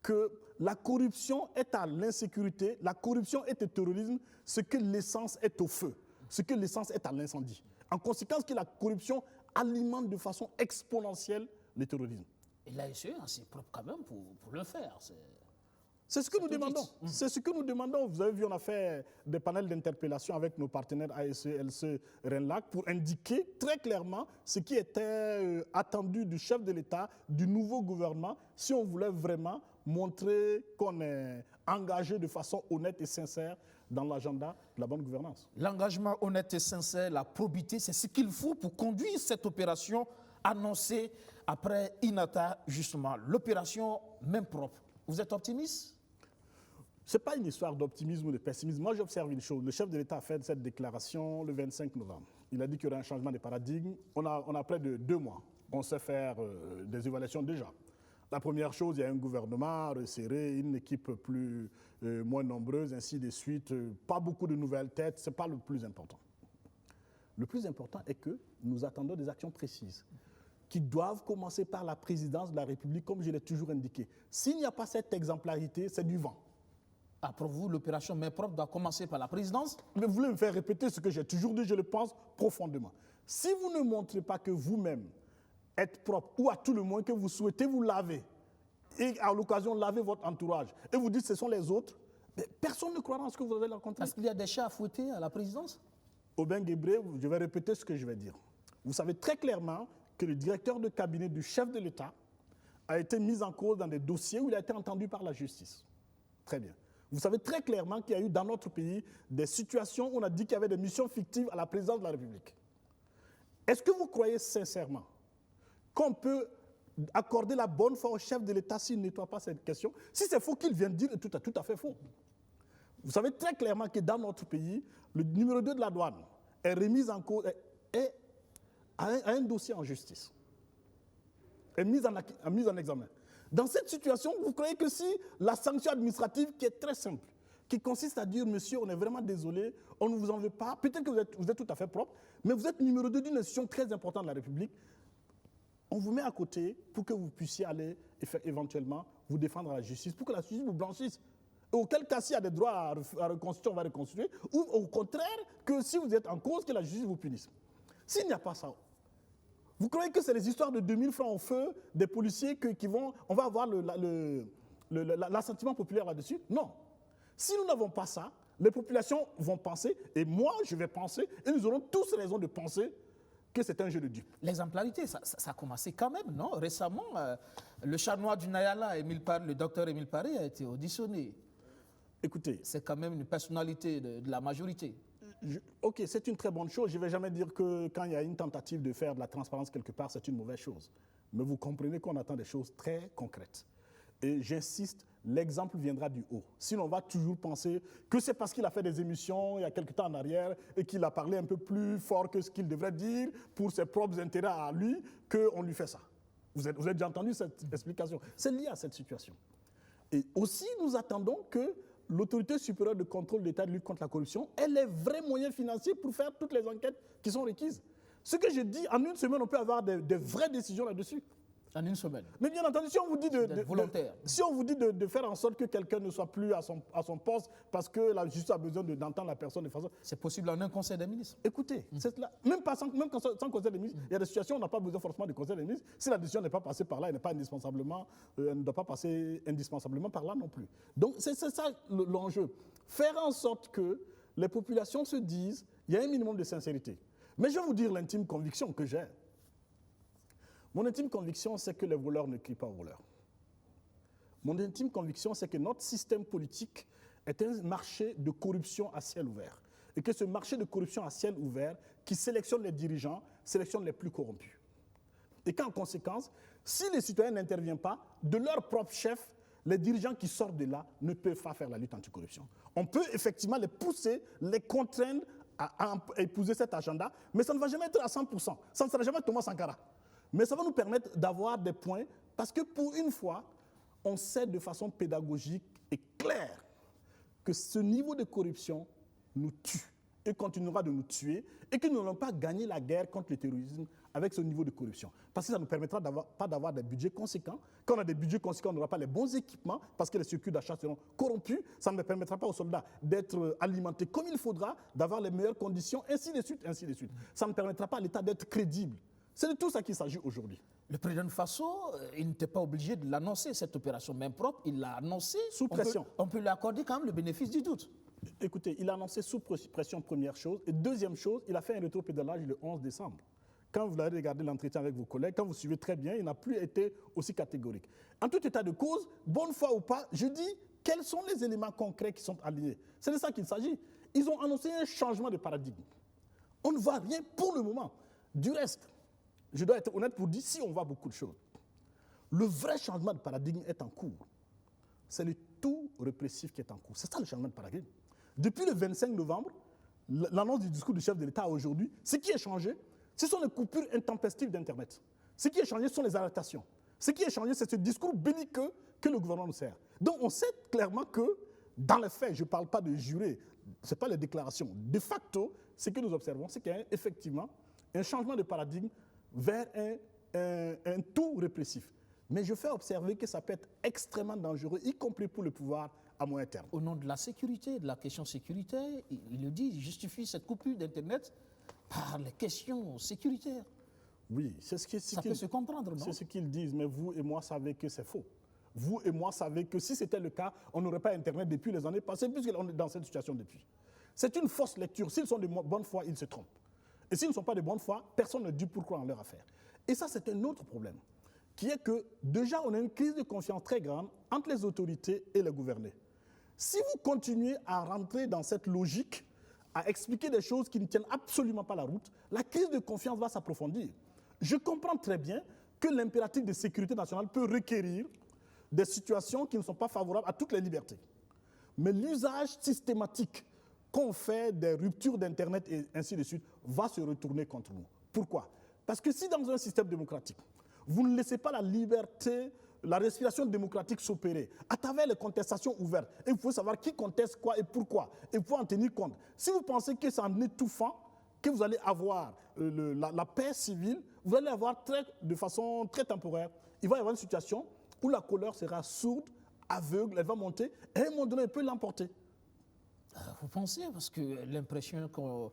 que la corruption est à l'insécurité, la corruption est au terrorisme, ce que l'essence est au feu, ce que l'essence est à l'incendie. En conséquence, que la corruption alimente de façon exponentielle le terrorisme. Et l'ASE, c'est propre quand même pour le faire. C'est ce que nous demandons. C'est ce que nous demandons. Vous avez vu, on a fait des panels d'interpellation avec nos partenaires ASE, LCE, RENLAC pour indiquer très clairement ce qui était attendu du chef de l'État, du nouveau gouvernement, si on voulait vraiment montrer qu'on est engagé de façon honnête et sincère dans l'agenda de la bonne gouvernance. L'engagement honnête et sincère, la probité, c'est ce qu'il faut pour conduire cette opération annoncée après Inata, justement, l'opération même propre. Vous êtes optimiste? Ce n'est pas une histoire d'optimisme ou de pessimisme. Moi, j'observe une chose. Le chef de l'État a fait cette déclaration le 25 novembre. Il a dit qu'il y aurait un changement de paradigme. On a près de 2 mois. On sait faire des évaluations déjà. La première chose, il y a un gouvernement resserré, une équipe moins nombreuse, ainsi de suite. Pas beaucoup de nouvelles têtes. Ce n'est pas le plus important. Le plus important est que nous attendons des actions précises qui doivent commencer par la présidence de la République, comme je l'ai toujours indiqué. S'il n'y a pas cette exemplarité, c'est du vent. Pour vous, l'opération main propre doit commencer par la présidence? Mais vous voulez me faire répéter ce que j'ai toujours dit, je le pense profondément. Si vous ne montrez pas que vous-même êtes propre, ou à tout le moins que vous souhaitez vous laver, et à l'occasion laver votre entourage, et vous dites que ce sont les autres, personne ne croira en ce que vous allez raconter. Est-ce qu'il y a des chats à fouetter à la présidence? Aubin Guébré, je vais répéter ce que je vais dire. Vous savez très clairement que le directeur de cabinet du chef de l'État a été mis en cause dans des dossiers où il a été entendu par la justice. Très bien. Vous savez très clairement qu'il y a eu dans notre pays des situations où on a dit qu'il y avait des missions fictives à la présidence de la République. Est-ce que vous croyez sincèrement qu'on peut accorder la bonne foi au chef de l'État s'il ne nettoie pas cette question? Si c'est faux qu'il vient de dire, c'est tout à fait faux. Vous savez très clairement que dans notre pays, le numéro 2 de la douane est remis en cause, a un dossier en justice, est mis en examen. Dans cette situation, vous croyez que si la sanction administrative, qui est très simple, qui consiste à dire, monsieur, on est vraiment désolé, on ne vous en veut pas, peut-être que vous êtes tout à fait propre, mais vous êtes numéro 2 d'une institution très importante de la République, on vous met à côté pour que vous puissiez aller éventuellement vous défendre à la justice, pour que la justice vous blanchisse. Et auquel cas, s'il y a des droits à reconstituer, on va reconstituer, ou au contraire, que si vous êtes en cause, que la justice vous punisse. S'il n'y a pas ça, vous croyez que c'est les histoires de 2000 francs au feu des policiers qui vont... On va avoir l'assentiment populaire là-dessus? Non. Si nous n'avons pas ça, les populations vont penser, et moi je vais penser, et nous aurons tous raison de penser que c'est un jeu de dupes. L'exemplarité, ça a commencé quand même, non? Récemment, le chat noir du Nayala, le docteur Émile Paré, a été auditionné. Écoutez... C'est quand même une personnalité de la majorité. Ok, c'est une très bonne chose. Je ne vais jamais dire que quand il y a une tentative de faire de la transparence quelque part, c'est une mauvaise chose. Mais vous comprenez qu'on attend des choses très concrètes. Et j'insiste, l'exemple viendra du haut. Sinon, on va toujours penser que c'est parce qu'il a fait des émissions il y a quelque temps en arrière et qu'il a parlé un peu plus fort que ce qu'il devrait dire pour ses propres intérêts à lui qu'on lui fait ça. Vous avez déjà entendu cette explication? C'est lié à cette situation. Et aussi, nous attendons que l'autorité supérieure de contrôle de l'État de lutte contre la corruption ait les vrais moyens financiers pour faire toutes les enquêtes qui sont requises. Ce que je dis, en une semaine, on peut avoir des vraies décisions là-dessus. En une semaine. Mais bien entendu, si on vous dit volontaire. de faire en sorte que quelqu'un ne soit plus à son poste parce que la justice a besoin d'entendre la personne de façon... C'est possible en un conseil des ministres. Écoutez, même sans conseil des ministres, il y a des situations où on n'a pas besoin forcément du conseil des ministres. Si la décision n'est pas passée par là, elle ne doit pas passer indispensablement par là non plus. Donc c'est ça l'enjeu. Faire en sorte que les populations se disent, il y a un minimum de sincérité. Mais je vais vous dire l'intime conviction que j'ai. Mon intime conviction, c'est que les voleurs ne crient pas aux voleurs. Mon intime conviction, c'est que notre système politique est un marché de corruption à ciel ouvert. Et que ce marché de corruption à ciel ouvert, qui sélectionne les dirigeants, sélectionne les plus corrompus. Et qu'en conséquence, si les citoyens n'interviennent pas, de leur propre chef, les dirigeants qui sortent de là ne peuvent pas faire la lutte anticorruption. On peut effectivement les pousser, les contraindre à épouser cet agenda, mais ça ne va jamais être à 100%. Ça ne sera jamais Thomas Sankara. Mais ça va nous permettre d'avoir des points, parce que pour une fois, on sait de façon pédagogique et claire que ce niveau de corruption nous tue et continuera de nous tuer, et que nous n'allons pas gagner la guerre contre le terrorisme avec ce niveau de corruption. Parce que ça ne nous permettra pas d'avoir des budgets conséquents. Quand on a des budgets conséquents, on n'aura pas les bons équipements, parce que les circuits d'achat seront corrompus. Ça ne permettra pas aux soldats d'être alimentés comme il faudra, d'avoir les meilleures conditions, ainsi de suite, ainsi de suite. Ça ne permettra pas à l'État d'être crédible. C'est de tout ça qu'il s'agit aujourd'hui. Le président Faso, il n'était pas obligé de l'annoncer, cette opération main propre. Il l'a annoncé. Sous pression. On peut lui accorder quand même le bénéfice du doute. Écoutez, il a annoncé sous pression, première chose. Et deuxième chose, il a fait un rétropédalage le 11 décembre. Quand vous avez regardé l'entretien avec vos collègues, quand vous suivez très bien, il n'a plus été aussi catégorique. En tout état de cause, bonne foi ou pas, je dis quels sont les éléments concrets qui sont alignés. C'est de ça qu'il s'agit. Ils ont annoncé un changement de paradigme. On ne voit rien pour le moment. Du reste, je dois être honnête pour dire si on voit beaucoup de choses. Le vrai changement de paradigme est en cours. C'est le tout répressif qui est en cours. C'est ça le changement de paradigme. Depuis le 25 novembre, l'annonce du discours du chef de l'État à aujourd'hui, ce qui est changé, ce sont les coupures intempestives d'Internet. Ce qui est changé, ce sont les arrestations. Ce qui est changé, c'est ce discours belliqueux que le gouvernement nous sert. Donc on sait clairement que, dans les faits, je ne parle pas de jurés, ce n'est pas les déclarations. De facto, ce que nous observons, c'est qu'il y a effectivement un changement de paradigme vers un tout répressif. Mais je fais observer que ça peut être extrêmement dangereux, y compris pour le pouvoir à moyen terme. Au nom de la sécurité, de la question sécuritaire, il le dit, il justifie cette coupure d'Internet par les questions sécuritaires. Oui, c'est ce Ça peut se comprendre, non? C'est ce qu'ils disent, mais vous et moi savez que c'est faux. Vous et moi savez que si c'était le cas, on n'aurait pas Internet depuis les années passées, puisqu'on est dans cette situation depuis. C'est une fausse lecture. S'ils sont de bonne foi, ils se trompent. Et s'ils ne sont pas de bonne foi, personne ne dit pourquoi en leur affaire. Et ça, c'est un autre problème, qui est que déjà, on a une crise de confiance très grande entre les autorités et les gouvernés. Si vous continuez à rentrer dans cette logique, à expliquer des choses qui ne tiennent absolument pas la route, la crise de confiance va s'approfondir. Je comprends très bien que l'impératif de sécurité nationale peut requérir des situations qui ne sont pas favorables à toutes les libertés. Mais l'usage systématique qu'on fait des ruptures d'Internet et ainsi de suite va se retourner contre nous. Pourquoi? Parce que si dans un système démocratique, vous ne laissez pas la liberté, la respiration démocratique s'opérer à travers les contestations ouvertes, et vous pouvez savoir qui conteste quoi et pourquoi, et vous pouvez en tenir compte. Si vous pensez que c'est en étouffant que vous allez avoir la paix civile, vous allez avoir de façon très temporaire, il va y avoir une situation où la colère sera sourde, aveugle, elle va monter, et à un moment donné, elle peut l'emporter. Vous pensez, parce que l'impression qu'on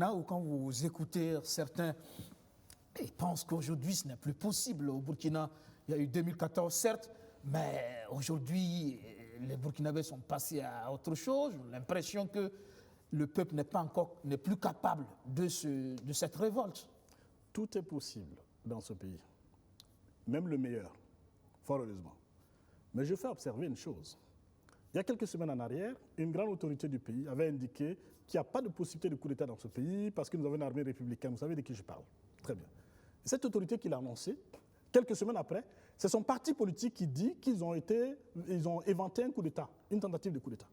a, ou quand vous écoutez certains, ils pensent qu'aujourd'hui, ce n'est plus possible. Au Burkina, il y a eu 2014, certes, mais aujourd'hui, les Burkinabés sont passés à autre chose. L'impression que le peuple n'est plus capable de cette révolte. Tout est possible dans ce pays, même le meilleur, fort heureusement. Mais je fais observer une chose. Il y a quelques semaines en arrière, une grande autorité du pays avait indiqué qu'il n'y a pas de possibilité de coup d'État dans ce pays parce que nous avons une armée républicaine. Vous savez de qui je parle? Très bien. Et cette autorité qui l'a annoncé, quelques semaines après, c'est son parti politique qui dit qu'ils ont éventé un coup d'État, une tentative de coup d'État.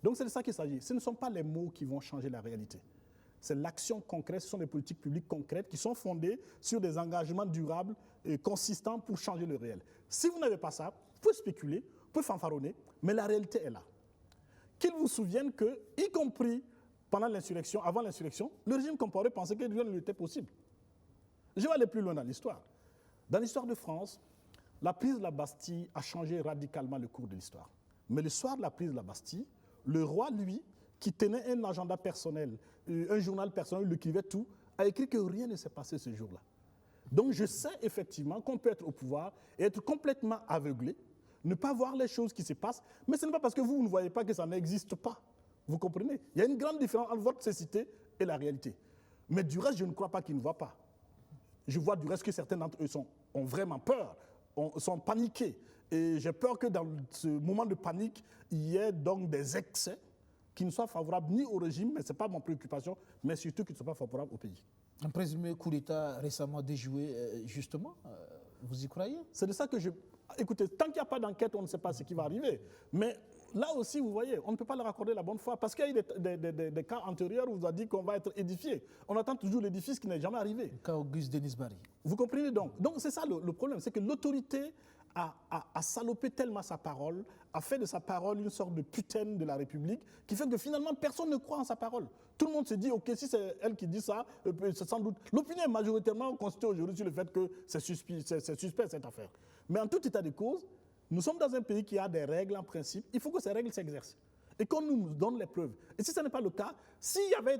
Donc c'est de ça qu'il s'agit. Ce ne sont pas les mots qui vont changer la réalité. C'est l'action concrète, ce sont des politiques publiques concrètes qui sont fondées sur des engagements durables et consistants pour changer le réel. Si vous n'avez pas ça, vous pouvez spéculer, vous pouvez fanfaronner, mais la réalité est là. Qu'ils vous souviennent que, y compris pendant l'insurrection, avant l'insurrection, le régime Compaoré pensait que rien n'était possible. Je vais aller plus loin dans l'histoire. Dans l'histoire de France, la prise de la Bastille a changé radicalement le cours de l'histoire. Mais le soir de la prise de la Bastille, le roi, lui, qui tenait un agenda personnel, un journal personnel, il écrivait tout, a écrit que rien ne s'est passé ce jour-là. Donc je sais effectivement qu'on peut être au pouvoir et être complètement aveuglé, ne pas voir les choses qui se passent, mais ce n'est pas parce que vous ne voyez pas que ça n'existe pas. Vous comprenez? Il y a une grande différence entre votre cécité et la réalité. Mais du reste, je ne crois pas qu'ils ne voient pas. Je vois du reste que certains d'entre eux ont vraiment peur, sont paniqués. Et j'ai peur que dans ce moment de panique, il y ait donc des excès qui ne soient favorables ni au régime, mais ce n'est pas mon préoccupation, mais surtout qui ne soient pas favorables au pays. Un présumé coup d'État récemment déjoué, justement, vous y croyez? C'est de ça que je... Écoutez, tant qu'il n'y a pas d'enquête, on ne sait pas ce qui va arriver. Mais là aussi, vous voyez, on ne peut pas leur accorder la bonne foi, parce qu'il y a eu des cas antérieurs où on vous a dit qu'on va être édifié. On attend toujours l'édifice qui n'est jamais arrivé. Le cas Auguste Denis Barry. Vous comprenez donc? Donc c'est ça le problème, c'est que l'autorité a salopé tellement sa parole, a fait de sa parole une sorte de putain de la République, qui fait que finalement personne ne croit en sa parole. Tout le monde se dit, ok, si c'est elle qui dit ça, c'est sans doute... L'opinion est majoritairement constituée aujourd'hui sur le fait que c'est suspect cette affaire. Mais en tout état de cause, nous sommes dans un pays qui a des règles en principe, il faut que ces règles s'exercent. Et qu'on nous donne les preuves. Et si ce n'est pas le cas, s'il y avait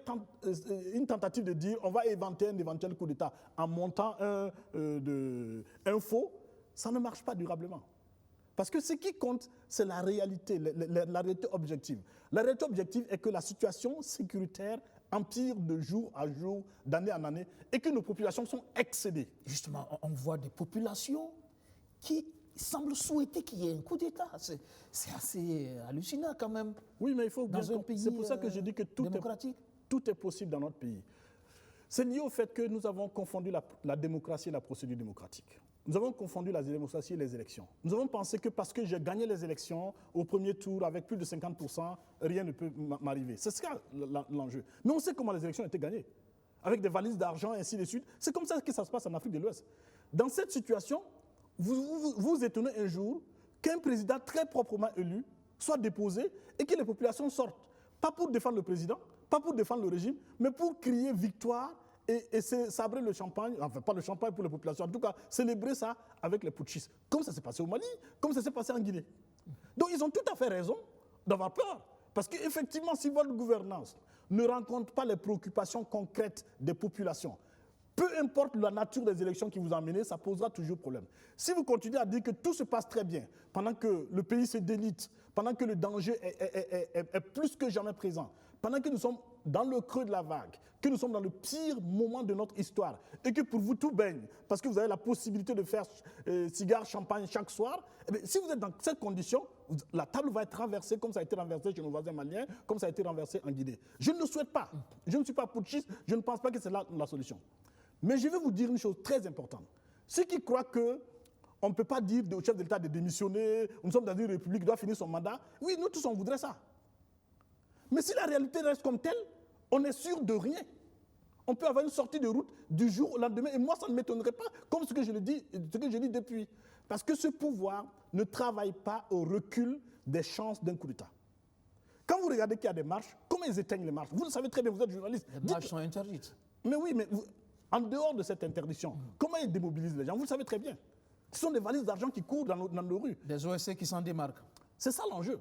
une tentative de dire on va éventer un éventuel coup d'État en montant un faux, ça ne marche pas durablement. Parce que ce qui compte, c'est la réalité, la réalité objective. La réalité objective est que la situation sécuritaire empire de jour à jour, d'année en année, et que nos populations sont excédées. Justement, on voit des populations qui semblent souhaiter qu'il y ait un coup d'État. C'est assez hallucinant quand même. Oui, mais il faut bien... Dans un pays c'est pour ça que je dis que tout est possible dans notre pays. C'est lié au fait que nous avons confondu la démocratie et la procédure démocratique. Nous avons confondu la démocratie et les élections. Nous avons pensé que parce que j'ai gagné les élections au premier tour avec plus de 50%, rien ne peut m'arriver. C'est ça l'enjeu. Mais on sait comment les élections ont été gagnées. Avec des valises d'argent et ainsi de suite. C'est comme ça que ça se passe en Afrique de l'Ouest. Dans cette situation, vous étonnez un jour qu'un président très proprement élu soit déposé et que les populations sortent. Pas pour défendre le président, pas pour défendre le régime, mais pour crier victoire et sabrer le champagne, enfin pas le champagne pour les populations, en tout cas célébrer ça avec les putschistes, comme ça s'est passé au Mali, comme ça s'est passé en Guinée. Donc ils ont tout à fait raison d'avoir peur, parce qu'effectivement, si votre gouvernance ne rencontre pas les préoccupations concrètes des populations, peu importe la nature des élections qui vous ont mené, ça posera toujours problème. Si vous continuez à dire que tout se passe très bien, pendant que le pays se délite, pendant que le danger est plus que jamais présent, pendant que nous sommes dans le creux de la vague, que nous sommes dans le pire moment de notre histoire, et que pour vous tout baigne, parce que vous avez la possibilité de faire cigare, champagne chaque soir, eh bien, si vous êtes dans cette condition, la table va être renversée comme ça a été renversé chez nos voisins maliens, comme ça a été renversé en Guinée. Je ne le souhaite pas. Je ne suis pas putschiste, je ne pense pas que c'est là la solution. Mais je vais vous dire une chose très importante. Ceux qui croient qu'on ne peut pas dire au chef de l'État de démissionner, nous sommes dans une république, il doit finir son mandat, oui, nous tous on voudrait ça. Mais si la réalité reste comme telle, on est sûr de rien. On peut avoir une sortie de route du jour au lendemain. Et moi, ça ne m'étonnerait pas, comme ce que je dis depuis. Parce que ce pouvoir ne travaille pas au recul des chances d'un coup d'État. Quand vous regardez qu'il y a des marches, comment ils éteignent les marches? Vous le savez très bien, vous êtes journaliste. Les marches sont interdites. Mais oui, mais en dehors de cette interdiction, comment ils démobilisent les gens? Vous le savez très bien. Ce sont des valises d'argent qui courent dans nos rues. Des OSC qui s'en démarquent. C'est ça l'enjeu.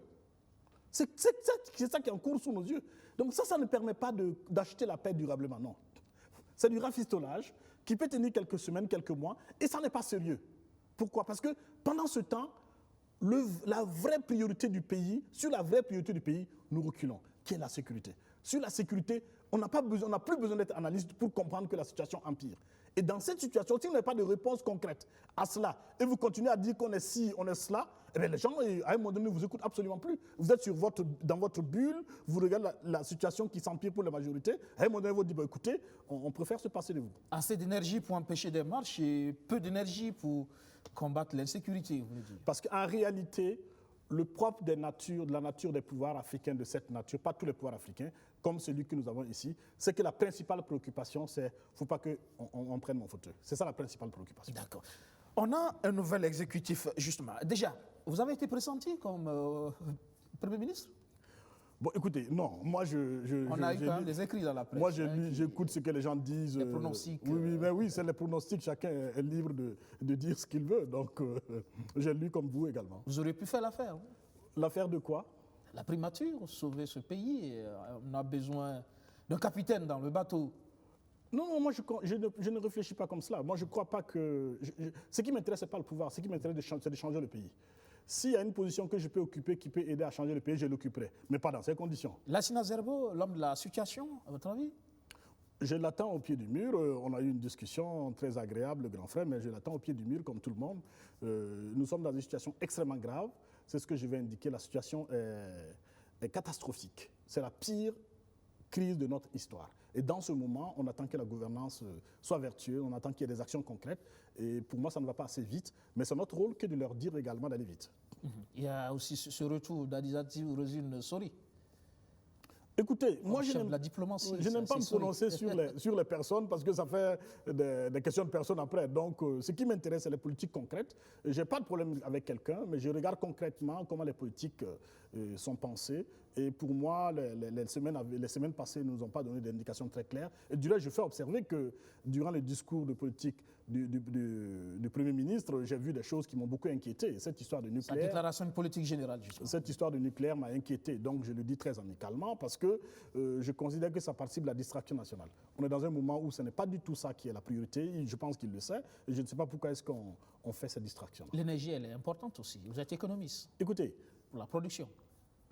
C'est ça qui est en cours sous nos yeux. Donc ça ne permet pas d'acheter la paix durablement, non. C'est du rafistolage qui peut tenir quelques semaines, quelques mois, et ça n'est pas sérieux. Pourquoi? Parce que pendant ce temps, la vraie priorité du pays, sur la vraie priorité du pays, nous reculons, qui est la sécurité. Sur la sécurité, on n'a plus besoin d'être analyste pour comprendre que la situation empire. Et dans cette situation, si vous n'avez pas de réponse concrète à cela, et vous continuez à dire qu'on est ci, on est cela, eh bien les gens, à un moment donné, ne vous écoutent absolument plus. Vous êtes dans votre bulle, vous regardez la situation qui s'empire pour la majorité, à un moment donné, vous dites, écoutez, on préfère se passer de vous. Assez d'énergie pour empêcher des marches et peu d'énergie pour combattre l'insécurité, vous voulez dire. Parce qu'en réalité, le propre de la nature des pouvoirs africains de cette nature, pas tous les pouvoirs africains, comme celui que nous avons ici, c'est que la principale préoccupation, c'est qu'il ne faut pas qu'on prenne mon fauteuil. C'est ça la principale préoccupation. D'accord. On a un nouvel exécutif, justement. Déjà, vous avez été pressenti comme Premier ministre? Bon, écoutez, non, moi on a eu quand même des écrits dans la presse. Moi, j'écoute ce que les gens disent. Les pronostics. Oui, c'est les pronostics. Chacun est libre de dire ce qu'il veut. Donc, j'ai lu comme vous également. Vous auriez pu faire l'affaire. L'affaire de quoi? La primature, sauver ce pays. On a besoin d'un capitaine dans le bateau. Non, moi, je ne réfléchis pas comme cela. Moi, je ne crois pas que... ce qui m'intéresse, ce n'est pas le pouvoir. Ce qui m'intéresse, c'est de changer le pays. S'il y a une position que je peux occuper qui peut aider à changer le pays, je l'occuperai. Mais pas dans ces conditions. Lassina Zerbo, l'homme de la situation, à votre avis? Je l'attends au pied du mur. On a eu une discussion très agréable, le grand frère, mais je l'attends au pied du mur, comme tout le monde. Nous sommes dans une situation extrêmement grave. C'est ce que je vais indiquer. La situation est catastrophique. C'est la pire crise de notre histoire. Et dans ce moment, on attend que la gouvernance soit vertueuse, on attend qu'il y ait des actions concrètes. Et pour moi, ça ne va pas assez vite. Mais c'est notre rôle que de leur dire également d'aller vite. Il y a aussi ce retour d'Adizati Rosine Sori. Écoutez, moi je n'aime pas me prononcer sur les personnes parce que ça fait des questions de personnes après. Donc ce qui m'intéresse, c'est les politiques concrètes. Je n'ai pas de problème avec quelqu'un, mais je regarde concrètement comment les politiques sont pensées. Et pour moi, les semaines passées ne nous ont pas donné d'indications très claires. Et du reste, je fais observer que durant le discours de politique du Premier ministre, j'ai vu des choses qui m'ont beaucoup inquiété. Cette histoire de nucléaire... Sa déclaration de politique générale, justement. Cette histoire de nucléaire m'a inquiété. Donc, je le dis très amicalement parce que je considère que ça participe de la distraction nationale. On est dans un moment où ce n'est pas du tout ça qui est la priorité. Je pense qu'il le sait. Et je ne sais pas pourquoi est-ce qu'on fait cette distraction. L'énergie, elle est importante aussi. Vous êtes économiste. Écoutez... Pour la production.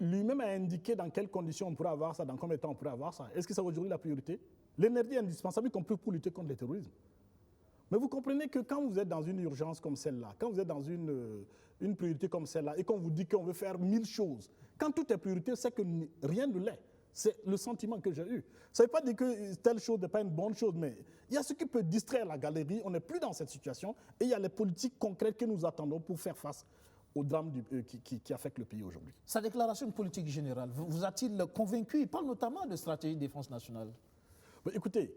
Lui-même a indiqué dans quelles conditions on pourrait avoir ça, dans combien de temps on pourrait avoir ça. Est-ce que c'est aujourd'hui la priorité? L'énergie est indispensable, y compris pour lutter contre le terrorisme. Mais vous comprenez que quand vous êtes dans une urgence comme celle-là, quand vous êtes dans une priorité comme celle-là, et qu'on vous dit qu'on veut faire 1000 choses, quand tout est priorité, c'est que rien ne l'est. C'est le sentiment que j'ai eu. Ça ne veut pas dire que telle chose n'est pas une bonne chose, mais il y a ce qui peut distraire la galerie. On n'est plus dans cette situation. Et il y a les politiques concrètes que nous attendons pour faire face au drame qui affecte le pays aujourd'hui. Sa déclaration de politique générale vous a-t-il convaincu? Il parle notamment de stratégie de défense nationale. Écoutez,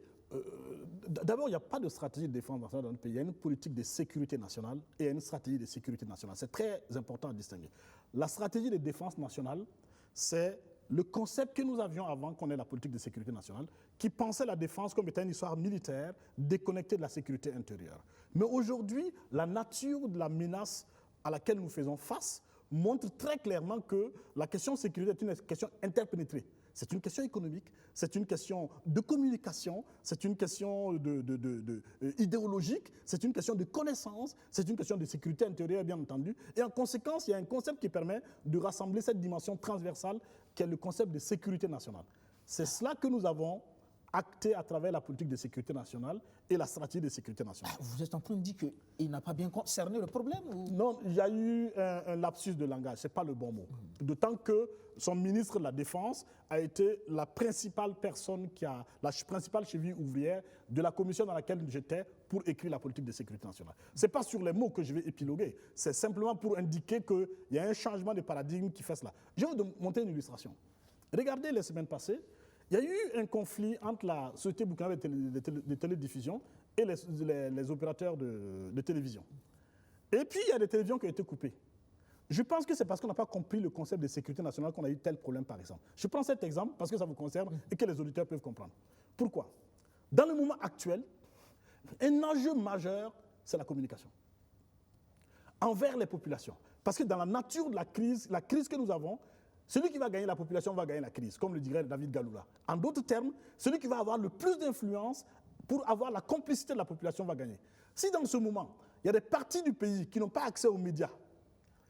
d'abord, il n'y a pas de stratégie de défense nationale dans le pays. Il y a une politique de sécurité nationale et il y a une stratégie de sécurité nationale. C'est très important à distinguer. La stratégie de défense nationale, c'est le concept que nous avions avant qu'on ait la politique de sécurité nationale, qui pensait la défense comme étant une histoire militaire déconnectée de la sécurité intérieure. Mais aujourd'hui, la nature de la menace à laquelle nous faisons face montre très clairement que la question de sécurité est une question interpénétrée. C'est une question économique, c'est une question de communication, c'est une question idéologique, c'est une question de connaissance, c'est une question de sécurité intérieure, bien entendu. Et en conséquence, il y a un concept qui permet de rassembler cette dimension transversale qui est le concept de sécurité nationale. C'est cela que nous avons acté à travers la politique de sécurité nationale et la stratégie de sécurité nationale. Vous êtes en train de dire qu'il n'a pas bien cerné le problème ou... Non, il y a eu un lapsus de langage, ce n'est pas le bon mot. D'autant que son ministre de la Défense a été la principale personne, la principale cheville ouvrière de la commission dans laquelle j'étais pour écrire la politique de sécurité nationale. Ce n'est pas sur les mots que je vais épiloguer, c'est simplement pour indiquer qu'il y a un changement de paradigme qui fait cela. Je vais vous montrer une illustration. Regardez les semaines passées, il y a eu un conflit entre la Société burkinabé de télédiffusion et les opérateurs de télévision. Et puis, il y a des télévisions qui ont été coupées. Je pense que c'est parce qu'on n'a pas compris le concept de sécurité nationale qu'on a eu tel problème, par exemple. Je prends cet exemple parce que ça vous concerne et que les auditeurs peuvent comprendre. Pourquoi? Dans le moment actuel, un enjeu majeur, c'est la communication envers les populations. Parce que dans la nature de la crise que nous avons, celui qui va gagner la population va gagner la crise, comme le dirait David Galoula. En d'autres termes, celui qui va avoir le plus d'influence pour avoir la complicité de la population va gagner. Si dans ce moment, il y a des parties du pays qui n'ont pas accès aux médias,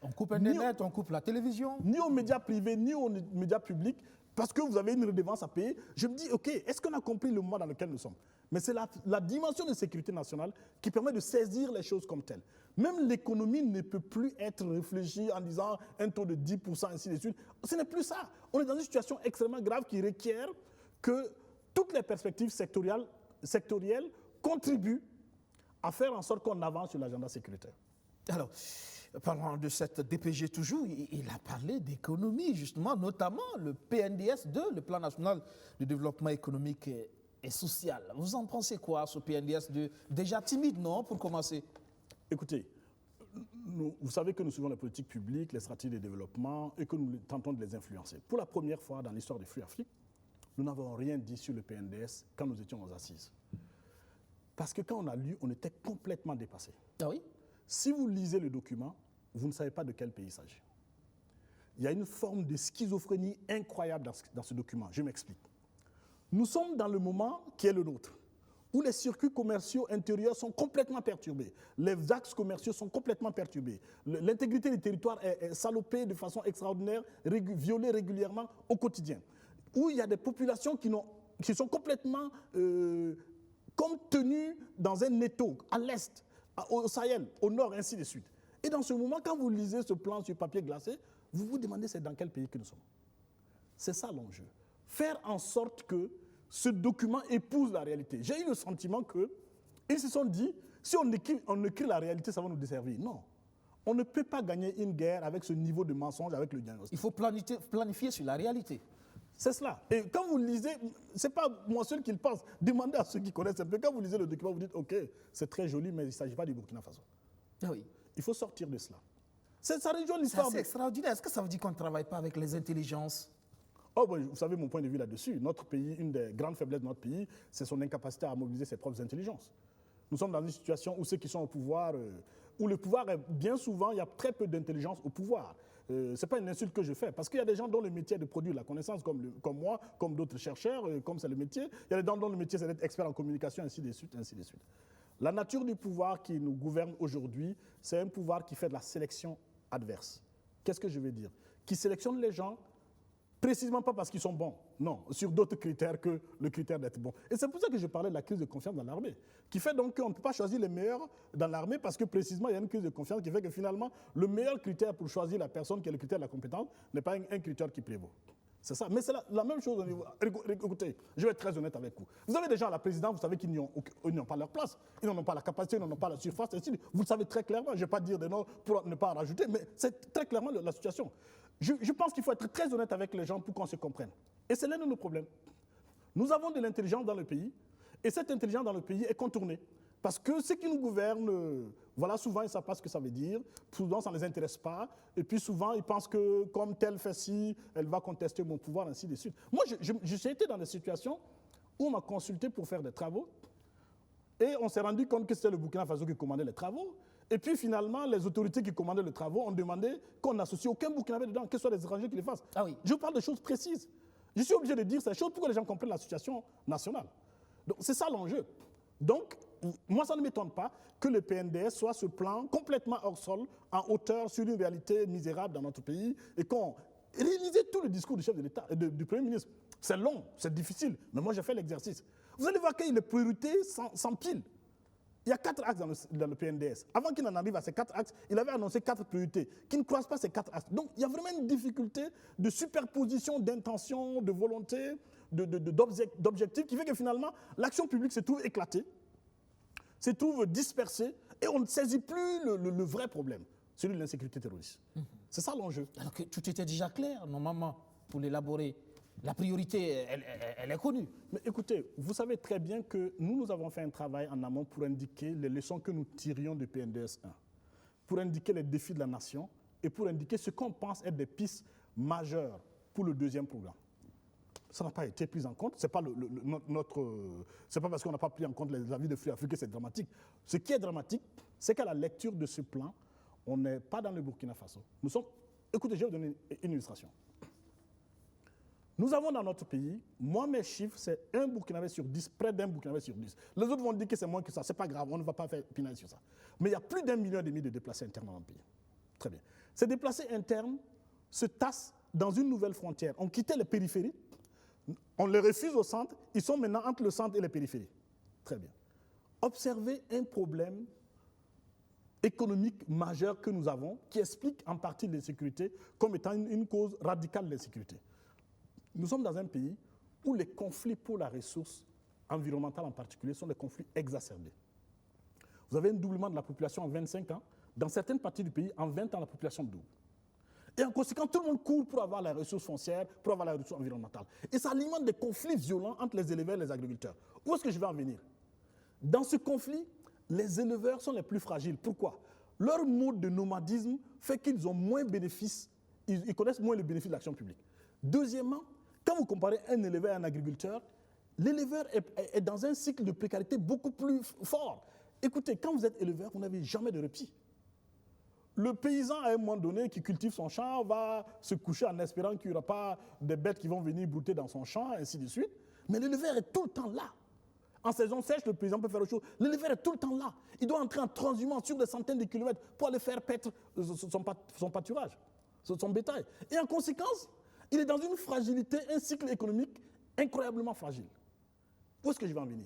on coupe Internet, on coupe la télévision. Ni aux médias privés, ni aux médias publics, parce que vous avez une redevance à payer. Je me dis, OK, est-ce qu'on a compris le moment dans lequel nous sommes? Mais c'est la dimension de sécurité nationale qui permet de saisir les choses comme telles. Même l'économie ne peut plus être réfléchie en disant un taux de 10%, ainsi de suite. Ce n'est plus ça. On est dans une situation extrêmement grave qui requiert que toutes les perspectives sectorielles contribuent à faire en sorte qu'on avance sur l'agenda sécuritaire. Alors, parlant de cette DPG toujours, il a parlé d'économie, justement, notamment le PNDS2, le Plan national de développement économique et social. Vous en pensez quoi, ce PNDS2? Déjà timide, non, pour commencer? Écoutez, vous savez que nous suivons les politiques publiques, les stratégies de développement et que nous tentons de les influencer. Pour la première fois dans l'histoire de Free Afrique, nous n'avons rien dit sur le PNDS quand nous étions aux assises. Parce que quand on a lu, on était complètement dépassé. Ah oui? Si vous lisez le document, vous ne savez pas de quel pays il s'agit. Il y a une forme de schizophrénie incroyable dans ce document. Je m'explique. Nous sommes dans le moment qui est le nôtre, où les circuits commerciaux intérieurs sont complètement perturbés, les axes commerciaux sont complètement perturbés, l'intégrité du territoire est salopée de façon extraordinaire, violée régulièrement au quotidien, où il y a des populations qui sont complètement comme tenues dans un étau à l'est, au Sahel, au nord, ainsi de suite. Et dans ce moment, quand vous lisez ce plan sur papier glacé, vous vous demandez c'est dans quel pays que nous sommes. C'est ça l'enjeu. Faire en sorte que ce document épouse la réalité. J'ai eu le sentiment qu'ils se sont dit, si on écrit la réalité, ça va nous desservir. Non. On ne peut pas gagner une guerre avec ce niveau de mensonge, avec le diagnostic. Il faut planifier sur la réalité. C'est cela. Et quand vous lisez, ce n'est pas moi seul qui le pense. Demandez à ceux qui connaissent un peu. Quand vous lisez le document, vous dites, OK, c'est très joli, mais il ne s'agit pas du Burkina Faso. Ah oui. Il faut sortir de cela. Ça rejoint l'histoire. C'est extraordinaire. Est-ce que ça veut dire qu'on ne travaille pas avec les intelligences? Oh, bon, vous savez mon point de vue là-dessus. Notre pays, une des grandes faiblesses de notre pays, c'est son incapacité à mobiliser ses propres intelligences. Nous sommes dans une situation où ceux qui sont au pouvoir, où le pouvoir est bien souvent, il y a très peu d'intelligence au pouvoir. Ce n'est pas une insulte que je fais, parce qu'il y a des gens dont le métier est de produire la connaissance, comme moi, comme d'autres chercheurs, comme c'est le métier. Il y a des gens dont le métier c'est d'être expert en communication, ainsi de suite, ainsi de suite. La nature du pouvoir qui nous gouverne aujourd'hui, c'est un pouvoir qui fait de la sélection adverse. Qu'est-ce que je veux dire? Qui sélectionne les gens précisément pas parce qu'ils sont bons, non, sur d'autres critères que le critère d'être bon. Et c'est pour ça que je parlais de la crise de confiance dans l'armée, qui fait donc qu'on ne peut pas choisir les meilleurs dans l'armée parce que précisément il y a une crise de confiance qui fait que finalement le meilleur critère pour choisir la personne qui est le critère de la compétence n'est pas un critère qui prévaut. C'est ça. Mais c'est la même chose au niveau. Écoutez, je vais être très honnête avec vous. Vous avez des gens à la présidence, vous savez qu'ils n'ont pas leur place, ils n'en ont pas la capacité, ils n'en ont pas la surface, ainsi. Vous le savez très clairement. Je ne vais pas dire des noms pour ne pas en rajouter, mais c'est très clairement la situation. Je pense qu'il faut être très honnête avec les gens pour qu'on se comprenne. Et c'est l'un de nos problèmes. Nous avons de l'intelligence dans le pays, et cette intelligence dans le pays est contournée. Parce que ceux qui nous gouvernent, voilà, souvent, ils ne savent pas ce que ça veut dire. Souvent, ça ne les intéresse pas. Et puis, souvent, ils pensent que comme telle fait ci, elle va contester mon pouvoir, ainsi de suite. Moi, j'ai été dans des situations où on m'a consulté pour faire des travaux. Et on s'est rendu compte que c'était le Burkina Faso qui commandait les travaux. Et puis, finalement, les autorités qui commandaient les travaux ont demandé qu'on n'associe aucun Burkinabé dedans, que ce soit les étrangers qui les fassent. Ah oui. Je parle de choses précises. Je suis obligé de dire ces choses pour que les gens comprennent la situation nationale. Donc, c'est ça l'enjeu. Donc, moi, ça ne m'étonne pas que le PNDS soit ce plan complètement hors sol, en hauteur, sur une réalité misérable dans notre pays, et qu'on réalise tout le discours du chef de l'État et du Premier ministre. C'est long, c'est difficile, mais moi, j'ai fait l'exercice. Vous allez voir qu'il y a les priorités sans pile. Il y a 4 axes dans le PNDS. Avant qu'il n'en arrive à ces 4 axes, il avait annoncé 4 priorités qui ne croisent pas ces 4 axes. Donc, il y a vraiment une difficulté de superposition d'intentions, de volonté, d'objectifs, qui fait que finalement, l'action publique se trouve éclatée, se trouve dispersée, et on ne saisit plus le vrai problème, celui de l'insécurité terroriste. C'est ça l'enjeu. Alors que tout était déjà clair, normalement, pour l'élaborer. La priorité, elle est connue. Mais écoutez, vous savez très bien que nous avons fait un travail en amont pour indiquer les leçons que nous tirions du PNDS 1, pour indiquer les défis de la nation et pour indiquer ce qu'on pense être des pistes majeures pour le deuxième programme. Ça n'a pas été pris en compte. C'est pas c'est pas parce qu'on n'a pas pris en compte les avis de Free Afrique que c'est dramatique. Ce qui est dramatique, c'est qu'à la lecture de ce plan, on n'est pas dans le Burkina Faso. Écoutez, je vais vous donner une illustration. Nous avons dans notre pays, moi mes chiffres, c'est 1 Burkinabé sur 10, près d'1 Burkinabé sur 10. Les autres vont dire que c'est moins que ça, c'est pas grave, on ne va pas faire pinailler sur ça. Mais il y a plus d'1,5 million de déplacés internes dans le pays. Très bien. Ces déplacés internes se tassent dans une nouvelle frontière. On quittait les périphéries, on les refuse au centre, ils sont maintenant entre le centre et les périphéries. Très bien. Observez un problème économique majeur que nous avons, qui explique en partie l'insécurité comme étant une cause radicale de l'insécurité. Nous sommes dans un pays où les conflits pour la ressource environnementale en particulier sont des conflits exacerbés. Vous avez un doublement de la population en 25 ans. Dans certaines parties du pays, en 20 ans, la population double. Et en conséquence, tout le monde court pour avoir la ressource foncière, pour avoir la ressource environnementale. Et ça alimente des conflits violents entre les éleveurs et les agriculteurs. Où est-ce que je vais en venir? Dans ce conflit, les éleveurs sont les plus fragiles. Pourquoi? Leur mode de nomadisme fait qu'ils ont moins de bénéfices, ils connaissent moins les bénéfices de l'action publique. Deuxièmement, quand vous comparez un éleveur et un agriculteur, l'éleveur est dans un cycle de précarité beaucoup plus fort. Écoutez, quand vous êtes éleveur, vous n'avez jamais de répit. Le paysan, à un moment donné, qui cultive son champ, va se coucher en espérant qu'il n'y aura pas des bêtes qui vont venir brouter dans son champ, ainsi de suite. Mais l'éleveur est tout le temps là. En saison sèche, le paysan peut faire autre chose. L'éleveur est tout le temps là. Il doit entrer en transhumance sur des centaines de kilomètres pour aller faire paître son pâturage, son bétail. Et en conséquence, il est dans une fragilité, un cycle économique incroyablement fragile. Où est-ce que je vais en venir?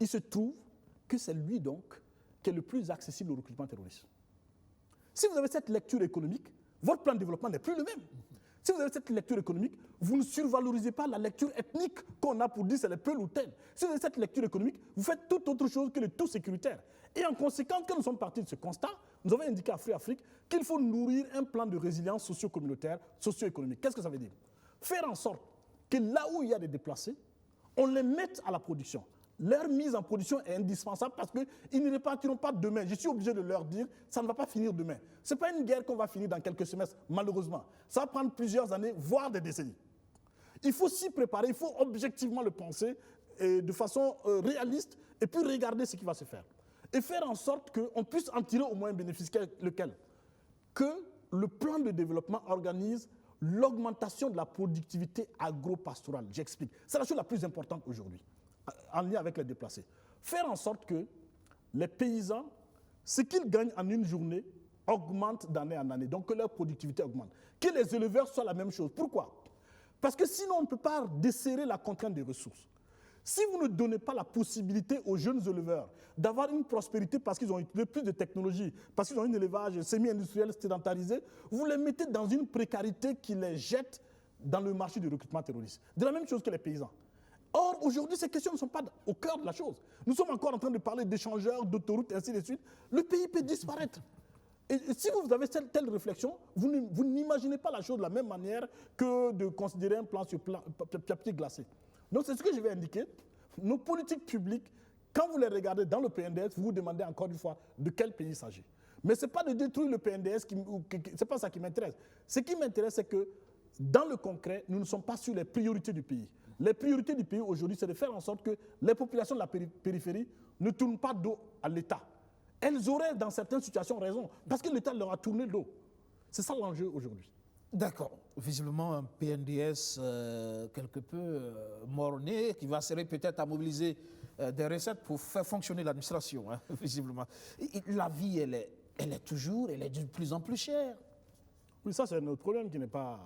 Il se trouve que c'est lui donc qui est le plus accessible au recrutement terroriste. Si vous avez cette lecture économique, votre plan de développement n'est plus le même. Si vous avez cette lecture économique, vous ne survalorisez pas la lecture ethnique qu'on a pour dire c'est les Peuls ou tel. Si vous avez cette lecture économique, vous faites toute autre chose que le tout sécuritaire. Et en conséquence, quand nous sommes partis de ce constat, nous avons indiqué à Free Afrique qu'il faut nourrir un plan de résilience socio-communautaire, socio-économique. Qu'est-ce que ça veut dire? Faire en sorte que là où il y a des déplacés, on les mette à la production. Leur mise en production est indispensable parce qu'ils ne repartiront pas demain. Je suis obligé de leur dire, ça ne va pas finir demain. Ce n'est pas une guerre qu'on va finir dans quelques semestres, malheureusement. Ça va prendre plusieurs années, voire des décennies. Il faut s'y préparer, il faut objectivement le penser de façon réaliste et puis regarder ce qui va se faire. Et faire en sorte qu'on puisse en tirer au moins un bénéfice. Lequel? Que le plan de développement organise l'augmentation de la productivité agro-pastorale. J'explique. C'est la chose la plus importante aujourd'hui, en lien avec les déplacés. Faire en sorte que les paysans, ce qu'ils gagnent en une journée, augmente d'année en année. Donc que leur productivité augmente. Que les éleveurs soient la même chose. Pourquoi? Parce que sinon, on ne peut pas desserrer la contrainte des ressources. Si vous ne donnez pas la possibilité aux jeunes éleveurs d'avoir une prospérité parce qu'ils ont utilisé plus de technologies, parce qu'ils ont un élevage semi-industriel sédentarisé, vous les mettez dans une précarité qui les jette dans le marché du recrutement terroriste. De la même chose que les paysans. Or, aujourd'hui, ces questions ne sont pas au cœur de la chose. Nous sommes encore en train de parler d'échangeurs, d'autoroutes, ainsi de suite. Le pays peut disparaître. Et si vous avez telle réflexion, vous n'imaginez pas la chose de la même manière que de considérer un plan sur papier glacé. Donc c'est ce que je vais indiquer. Nos politiques publiques Quand vous les regardez dans le PNDS, vous vous demandez encore une fois de quel pays il s'agit. Mais ce n'est pas de détruire le PNDS, ce n'est pas ça qui m'intéresse. Ce qui m'intéresse, c'est que dans le concret, nous ne sommes pas sur les priorités du pays. Les priorités du pays aujourd'hui, c'est de faire en sorte que les populations de la périphérie ne tournent pas dos à l'État. Elles auraient, dans certaines situations, raison, parce que l'État leur a tourné le dos. C'est ça l'enjeu aujourd'hui. D'accord. Visiblement, un PNDS quelque peu mort-né, qui va servir peut-être à mobiliser des recettes pour faire fonctionner l'administration, hein, visiblement. La vie, elle est de plus en plus chère. Oui, ça, c'est un autre problème qui n'est pas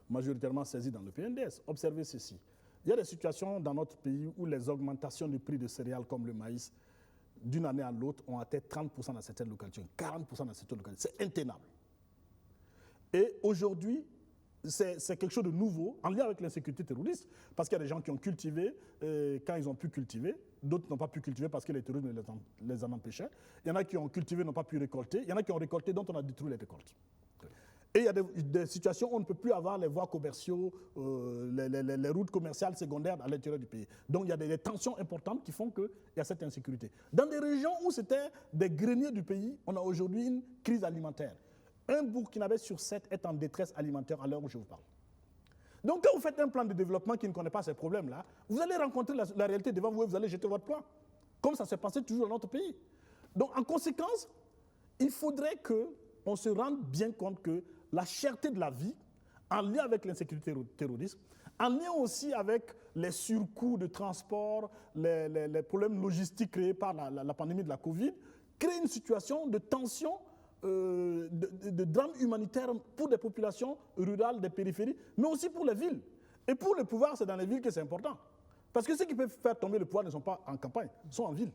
majoritairement saisi dans le PNDS. Observez ceci. Il y a des situations dans notre pays où les augmentations du prix de céréales comme le maïs, d'une année à l'autre, ont atteint 30% dans certaines localités, 40% dans certaines localités. C'est intenable. Et aujourd'hui, c'est quelque chose de nouveau en lien avec l'insécurité terroriste, parce qu'il y a des gens qui ont cultivé quand ils ont pu cultiver, d'autres n'ont pas pu cultiver parce que les terroristes les en empêchaient. Il y en a qui ont cultivé, n'ont pas pu récolter. Il y en a qui ont récolté, dont on a détruit les récoltes. Et il y a des situations où on ne peut plus avoir les voies commerciaux, les routes commerciales secondaires à l'intérieur du pays. Donc il y a des tensions importantes qui font qu'il y a cette insécurité. Dans des régions où c'était des greniers du pays, on a aujourd'hui une crise alimentaire. Un Burkinabé sur 7 est en détresse alimentaire à l'heure où je vous parle. Donc quand vous faites un plan de développement qui ne connaît pas ces problèmes-là, vous allez rencontrer la réalité devant vous et vous allez jeter votre plan. Comme ça s'est passé toujours dans notre pays. Donc en conséquence, il faudrait qu'on se rende bien compte que la cherté de la vie, en lien avec l'insécurité terroriste, en lien aussi avec les surcoûts de transport, les problèmes logistiques créés par la pandémie de la Covid, crée une situation de tension, de drame humanitaire pour des populations rurales, des périphéries, mais aussi pour les villes. Et pour le pouvoir, c'est dans les villes que c'est important. Parce que ceux qui peuvent faire tomber le pouvoir ne sont pas en campagne, sont en ville.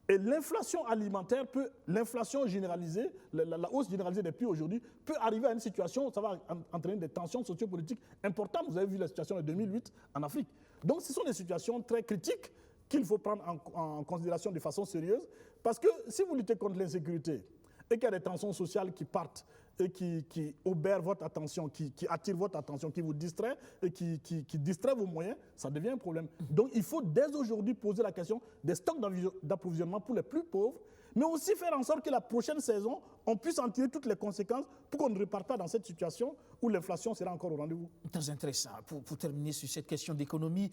Et l'inflation alimentaire l'inflation généralisée, la hausse généralisée des prix aujourd'hui, peut arriver à une situation, ça va entraîner des tensions sociopolitiques importantes. Vous avez vu la situation de 2008 en Afrique. Donc ce sont des situations très critiques qu'il faut prendre en considération de façon sérieuse. Parce que si vous luttez contre l'insécurité et qu'il y a des tensions sociales qui partent et qui obèrent votre attention, qui attirent votre attention, qui vous distraient et qui distraient vos moyens, ça devient un problème. Donc il faut dès aujourd'hui poser la question des stocks d'approvisionnement pour les plus pauvres, mais aussi faire en sorte que la prochaine saison, on puisse en tirer toutes les conséquences pour qu'on ne reparte pas dans cette situation où l'inflation sera encore au rendez-vous. Très intéressant. Pour terminer sur cette question d'économie,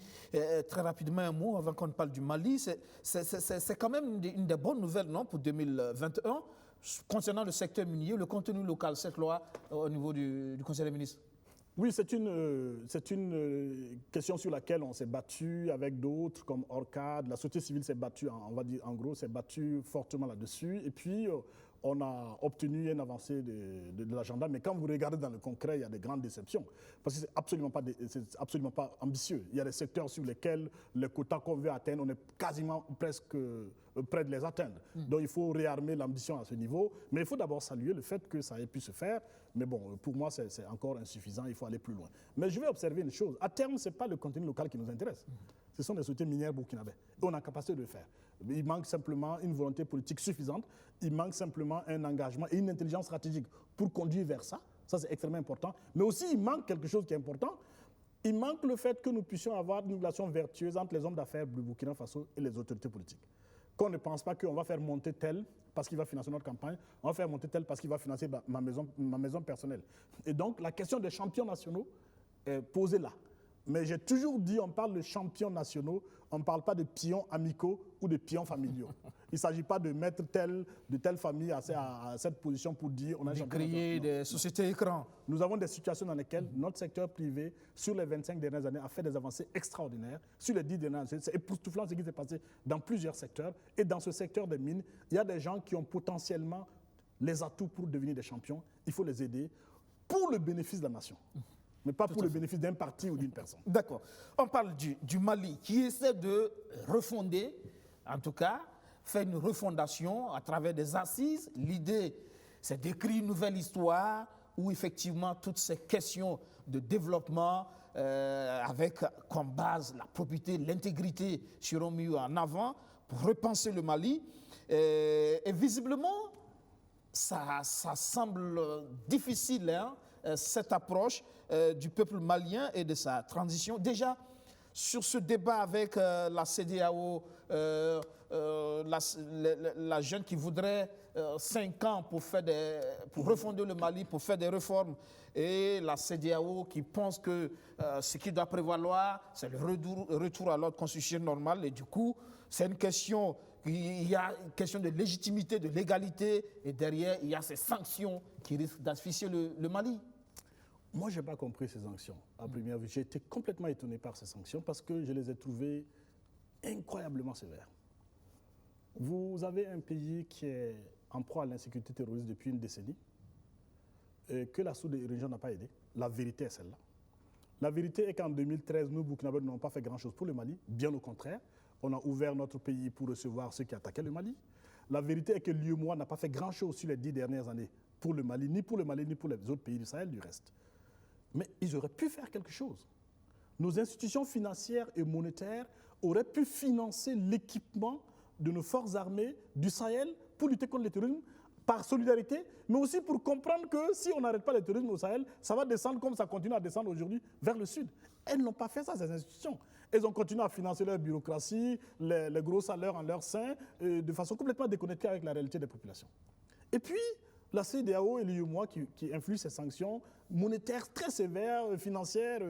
très rapidement un mot avant qu'on ne parle du Mali. C'est quand même une des bonnes nouvelles, non, pour 2021 concernant le secteur minier, le contenu local, cette loi au niveau du Conseil des ministres. Oui, c'est une question sur laquelle on s'est battu avec d'autres comme Orcad. La société civile s'est battue, on va dire en gros, s'est battue fortement là-dessus. Et puis, on a obtenu une avancée de l'agenda. Mais quand vous regardez dans le concret, il y a des grandes déceptions. Parce que c'est absolument pas ambitieux. Il y a des secteurs sur lesquels les quotas qu'on veut atteindre, on est quasiment presque près de les atteindre. Donc il faut réarmer l'ambition à ce niveau. Mais il faut d'abord saluer le fait que ça ait pu se faire. Mais bon, pour moi, c'est encore insuffisant. Il faut aller plus loin. Mais je vais observer une chose. À terme, ce n'est pas le contenu local qui nous intéresse. Ce sont les sociétés minières burkinabées. Et on a capacité de le faire. Il manque simplement une volonté politique suffisante. Il manque simplement un engagement et une intelligence stratégique pour conduire vers ça. Ça, c'est extrêmement important. Mais aussi, il manque quelque chose qui est important. Il manque le fait que nous puissions avoir une relation vertueuse entre les hommes d'affaires du Burkina Faso et les autorités politiques. Qu'on ne pense pas qu'on va faire monter tel parce qu'il va financer notre campagne, on va faire monter tel parce qu'il va financer ma maison personnelle. Et donc, la question des champions nationaux est posée là. Mais j'ai toujours dit, on parle de champions nationaux, on ne parle pas de pions amicaux ou de pions familiaux. Il ne s'agit pas de mettre de telle famille à cette position pour dire on a un champion national. Créer des sociétés écrans. Nous avons des situations dans lesquelles notre secteur privé, sur les 25 dernières années, a fait des avancées extraordinaires. Sur les 10 dernières années, c'est époustouflant ce qui s'est passé dans plusieurs secteurs. Et dans ce secteur des mines, il y a des gens qui ont potentiellement les atouts pour devenir des champions. Il faut les aider pour le bénéfice de la nation. Mais pas pour le bénéfice d'un parti ou d'une personne. D'accord. On parle du Mali, qui essaie de refonder, en tout cas, faire une refondation à travers des assises. L'idée, c'est d'écrire une nouvelle histoire où, effectivement, toutes ces questions de développement, avec comme base la propriété, l'intégrité, seront mises en avant pour repenser le Mali. Et visiblement, ça semble difficile, hein, cette approche du peuple malien et de sa transition. Déjà, sur ce débat avec la CEDEAO, la jeune qui voudrait 5 ans pour refonder le Mali, pour faire des réformes, et la CEDEAO qui pense que ce qui doit prévaloir, c'est le retour à l'ordre constitutionnel normal. Et du coup, c'est une question, il y a une question de légitimité, de légalité, et derrière, il y a ces sanctions qui risquent d'asphyxier le Mali. Moi, je n'ai pas compris ces sanctions. À première vue, j'ai été complètement étonné par ces sanctions parce que je les ai trouvées incroyablement sévères. Vous avez un pays qui est en proie à l'insécurité terroriste depuis une décennie et que la sous-région n'a pas aidé. La vérité est celle-là. La vérité est qu'en 2013, nous, Burkinabés, n'avons pas fait grand-chose pour le Mali. Bien au contraire, on a ouvert notre pays pour recevoir ceux qui attaquaient le Mali. La vérité est que l'UEMOA n'a pas fait grand-chose sur les 10 dernières années pour le Mali, ni pour le Mali, ni pour les autres pays du Sahel du reste. Mais ils auraient pu faire quelque chose. Nos institutions financières et monétaires auraient pu financer l'équipement de nos forces armées du Sahel pour lutter contre le terrorisme par solidarité, mais aussi pour comprendre que si on n'arrête pas le terrorisme au Sahel, ça va descendre comme ça continue à descendre aujourd'hui vers le sud. Elles n'ont pas fait ça, ces institutions. Elles ont continué à financer leur bureaucratie, les gros salaires en leur sein, de façon complètement déconnectée avec la réalité des populations. Et puis, la CEDEAO et l'UEMOA qui influent ces sanctions monétaires très sévères, financières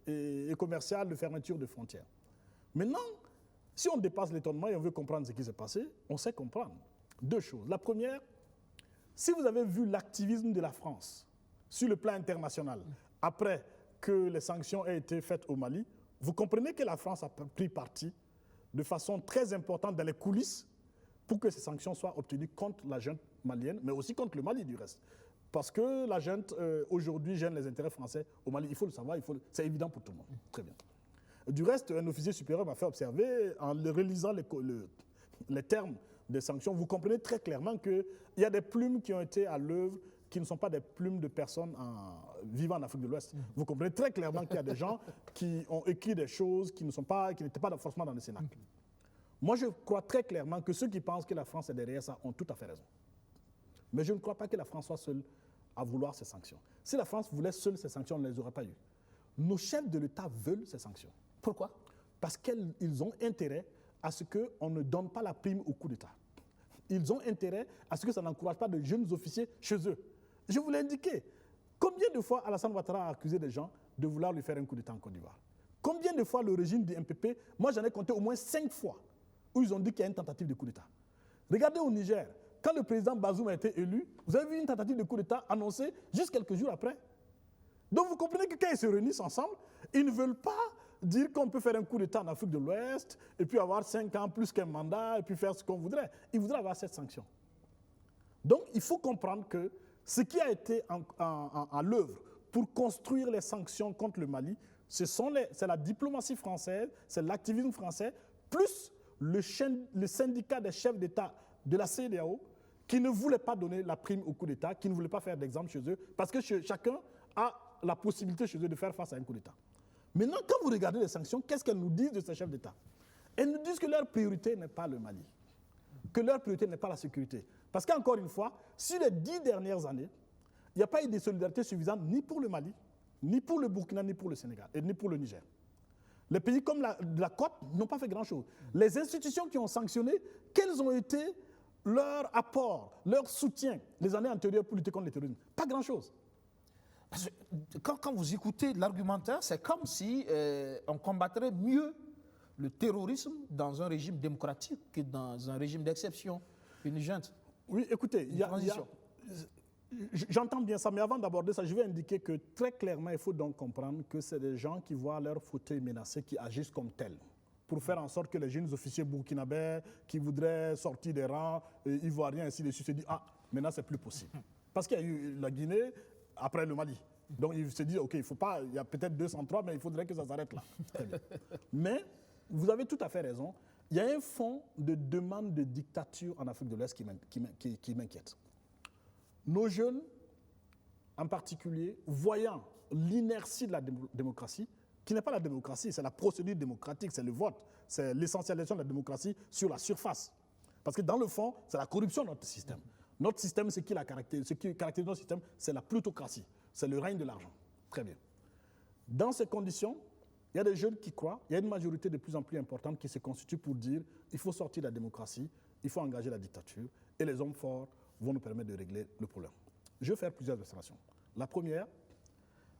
et commerciales de fermeture de frontières. Maintenant, si on dépasse l'étonnement et on veut comprendre ce qui s'est passé, on sait comprendre. 2 choses. La première, si vous avez vu l'activisme de la France sur le plan international, après que les sanctions aient été faites au Mali, vous comprenez que la France a pris parti de façon très importante dans les coulisses pour que ces sanctions soient obtenues contre la junte malienne, mais aussi contre le Mali du reste. Parce que la junte, aujourd'hui, gêne les intérêts français au Mali. Il faut le savoir, c'est évident pour tout le monde. Très bien. Du reste, un officier supérieur m'a fait observer, en relisant les termes des sanctions, vous comprenez très clairement qu'il y a des plumes qui ont été à l'œuvre qui ne sont pas des plumes de personnes vivant en Afrique de l'Ouest. Vous comprenez très clairement qu'il y a des gens qui ont écrit des choses qui n'étaient pas forcément dans le Cénacle. Moi, je crois très clairement que ceux qui pensent que la France est derrière ça ont tout à fait raison. Mais je ne crois pas que la France soit seule à vouloir ces sanctions. Si la France voulait seule ces sanctions, on ne les aurait pas eues. Nos chefs de l'État veulent ces sanctions. Pourquoi? Parce qu'ils ont intérêt à ce qu'on ne donne pas la prime au coup d'État. Ils ont intérêt à ce que ça n'encourage pas de jeunes officiers chez eux. Je vous l'ai indiqué. Combien de fois Alassane Ouattara a accusé des gens de vouloir lui faire un coup d'État en Côte d'Ivoire? Combien de fois le régime du MPP, moi j'en ai compté au moins 5 fois, où ils ont dit qu'il y a une tentative de coup d'État. Regardez au Niger, quand le président Bazoum a été élu, vous avez vu une tentative de coup d'État annoncée juste quelques jours après. Donc vous comprenez que quand ils se réunissent ensemble, ils ne veulent pas dire qu'on peut faire un coup d'État en Afrique de l'Ouest, et puis avoir 5 ans plus qu'un mandat, et puis faire ce qu'on voudrait. Ils voudraient avoir cette sanction. Donc il faut comprendre que ce qui a été à l'œuvre pour construire les sanctions contre le Mali, c'est la diplomatie française, c'est l'activisme français, plus le syndicat des chefs d'État de la CEDEAO qui ne voulait pas donner la prime au coup d'État, qui ne voulait pas faire d'exemple chez eux, parce que chacun a la possibilité chez eux de faire face à un coup d'État. Maintenant, quand vous regardez les sanctions, qu'est-ce qu'elles nous disent de ces chefs d'État? Elles nous disent que leur priorité n'est pas le Mali, que leur priorité n'est pas la sécurité. Parce qu'encore une fois, sur les 10 dernières années, il n'y a pas eu de solidarité suffisante ni pour le Mali, ni pour le Burkina, ni pour le Sénégal, et ni pour le Niger. Les pays comme la Côte n'ont pas fait grand-chose. Les institutions qui ont sanctionné, quels ont été leurs apports, leur soutien les années antérieures pour lutter contre le terrorisme? Pas grand-chose. Quand vous écoutez l'argumentaire, c'est comme si on combattrait mieux le terrorisme dans un régime démocratique que dans un régime d'exception, une junte. Oui, écoutez, j'entends bien ça, mais avant d'aborder ça, je vais indiquer que très clairement, il faut donc comprendre que c'est des gens qui voient leur fauteuil menacé qui agissent comme tels, pour faire en sorte que les jeunes officiers burkinabés qui voudraient sortir des rangs ivoiriens, ainsi de suite, se disent « Ah, maintenant c'est plus possible ». Parce qu'il y a eu la Guinée après le Mali. Donc ils se disent « Ok, il y a peut-être 203, mais il faudrait que ça s'arrête là ». Très bien. Mais vous avez tout à fait raison. Il y a un fond de demande de dictature en Afrique de l'Ouest qui m'inquiète. Nos jeunes, en particulier, voyant l'inertie de la démocratie, qui n'est pas la démocratie, c'est la procédure démocratique, c'est le vote, c'est l'essentialisation de la démocratie sur la surface. Parce que dans le fond, c'est la corruption de notre système. Notre système, ce qui caractérise notre système, c'est la plutocratie, c'est le règne de l'argent. Très bien. Dans ces conditions, Il y a des jeunes qui croient, il y a une majorité de plus en plus importante qui se constitue pour dire il faut sortir de la démocratie, il faut engager la dictature, et les hommes forts vont nous permettre de régler le problème. Je vais faire plusieurs observations. La première,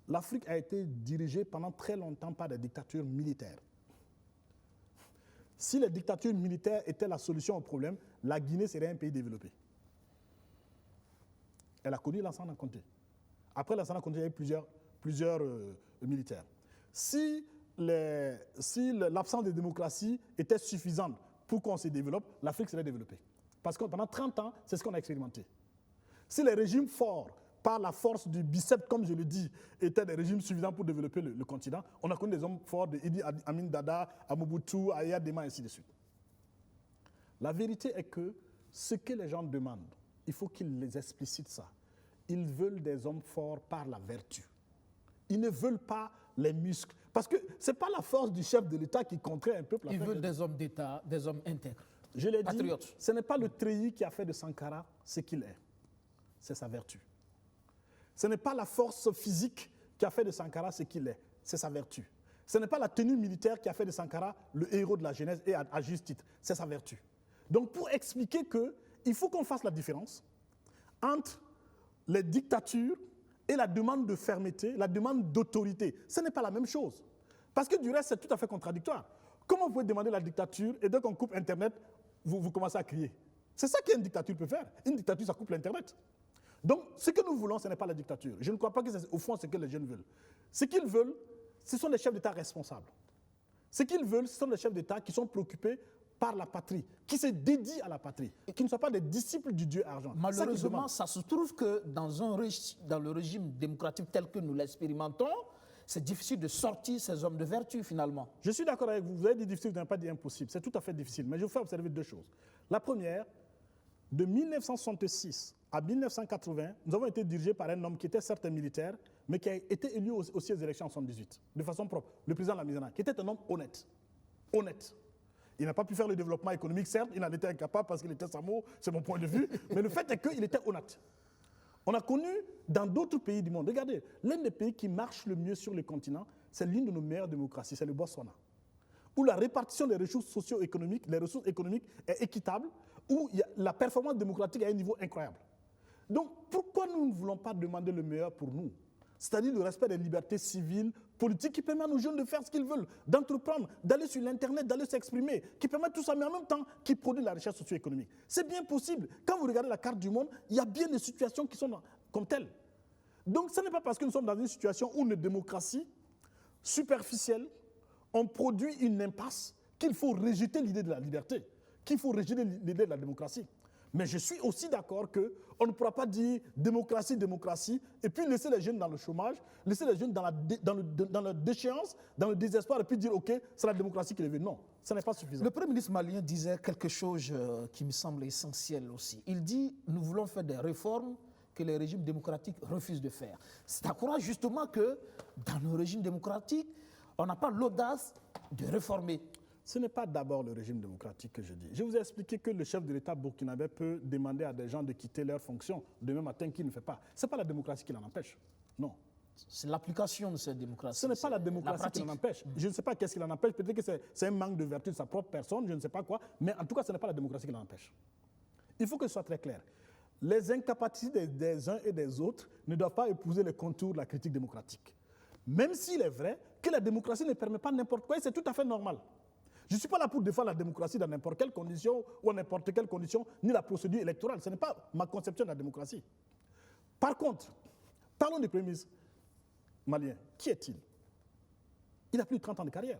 l'Afrique a été dirigée pendant très longtemps par des dictatures militaires. Si les dictatures militaires étaient la solution au problème, la Guinée serait un pays développé. Elle a connu Lansana Conté. Après Lansana Conté, il y a eu plusieurs militaires. Si l'absence de démocratie était suffisante pour qu'on se développe, l'Afrique serait développée. Parce que pendant 30 ans, c'est ce qu'on a expérimenté. Si les régimes forts, par la force du biceps, comme je le dis, étaient des régimes suffisants pour développer le continent, on a connu des hommes forts de Idi Amin Dada, à Mobutu, à Yadema, et ainsi de suite. La vérité est que ce que les gens demandent, il faut qu'ils les explicitent ça. Ils veulent des hommes forts par la vertu. Ils ne veulent pas les muscles. Parce que ce n'est pas la force du chef de l'État qui contraint un peuple à faire. Ils veulent des hommes d'État, des hommes intègres. Je l'ai dit, patriotes. Ce n'est pas le treillis qui a fait de Sankara ce qu'il est. C'est sa vertu. Ce n'est pas la force physique qui a fait de Sankara ce qu'il est. C'est sa vertu. Ce n'est pas la tenue militaire qui a fait de Sankara le héros de la jeunesse et à juste titre. C'est sa vertu. Donc pour expliquer qu'il faut qu'on fasse la différence entre les dictatures et la demande de fermeté, la demande d'autorité. Ce n'est pas la même chose. Parce que du reste, c'est tout à fait contradictoire. Comment vous pouvez demander la dictature et dès qu'on coupe Internet, vous commencez à crier? C'est ça qu'une dictature peut faire. Une dictature, ça coupe l'Internet. Donc, ce que nous voulons, ce n'est pas la dictature. Je ne crois pas que c'est au fond ce que les jeunes veulent. Ce qu'ils veulent, ce sont les chefs d'État responsables. Ce qu'ils veulent, ce sont les chefs d'État qui sont préoccupés par la patrie, qui se dédient à la patrie, et qui ne soient pas des disciples du Dieu argent. Malheureusement, ça se trouve que dans le régime démocratique tel que nous l'expérimentons, c'est difficile de sortir ces hommes de vertu finalement. Je suis d'accord avec vous. Vous avez dit difficile, vous n'avez pas dit impossible. C'est tout à fait difficile. Mais je vous fais observer deux choses. La première, de 1966 à 1980, nous avons été dirigés par un homme qui était certes militaire, mais qui a été élu aussi aux élections en 1978, de façon propre, le président Lamizana, qui était un homme honnête. Honnête. Il n'a pas pu faire le développement économique, certes, il en était incapable parce qu'il était Samo, c'est mon point de vue, mais le fait est qu'il était honnête. On a connu dans d'autres pays du monde, regardez, l'un des pays qui marche le mieux sur le continent, c'est l'une de nos meilleures démocraties, c'est le Botswana, où la répartition des ressources socio-économiques, les ressources économiques est équitable, où la performance démocratique est à un niveau incroyable. Donc, pourquoi nous ne voulons pas demander le meilleur pour nous? C'est-à-dire le respect des libertés civiles, politiques, qui permet à nos jeunes de faire ce qu'ils veulent, d'entreprendre, d'aller sur l'Internet, d'aller s'exprimer, qui permet tout ça, mais en même temps, qui produit la richesse socio-économique. C'est bien possible. Quand vous regardez la carte du monde, il y a bien des situations qui sont comme telles. Donc, ce n'est pas parce que nous sommes dans une situation où une démocratie superficielle, on produit une impasse, qu'il faut rejeter l'idée de la liberté, qu'il faut rejeter l'idée de la démocratie. Mais je suis aussi d'accord qu'on ne pourra pas dire démocratie, démocratie, et puis laisser les jeunes dans le chômage, laisser les jeunes dans la déchéance, dans le désespoir, et puis dire, OK, c'est la démocratie qui les veut. Non, ce n'est pas suffisant. Le Premier ministre malien disait quelque chose qui me semble essentiel aussi. Il dit, nous voulons faire des réformes que les régimes démocratiques refusent de faire. C'est à croire justement que dans nos régimes démocratiques, on n'a pas l'audace de réformer. Ce n'est pas d'abord le régime démocratique que je dis. Je vous ai expliqué que le chef de l'État burkinabé peut demander à des gens de quitter leurs fonctions demain matin qu'il ne fait pas. Ce n'est pas la démocratie qui l'en empêche. Non. C'est l'application de cette démocratie. Ce n'est pas la démocratie qui l'en empêche. Je ne sais pas qu'est-ce qui l'en empêche. Peut-être que c'est un manque de vertu de sa propre personne, je ne sais pas quoi. Mais en tout cas, ce n'est pas la démocratie qui l'en empêche. Il faut que ce soit très clair. Les incapacités des uns et des autres ne doivent pas épouser les contours de la critique démocratique. Même s'il est vrai que la démocratie ne permet pas n'importe quoi, et c'est tout à fait normal. Je ne suis pas là pour défendre la démocratie dans n'importe quelle condition ou à n'importe quelle condition, ni la procédure électorale. Ce n'est pas ma conception de la démocratie. Par contre, parlons du Premier ministre malien. Qui est-il? Il a plus de 30 ans de carrière.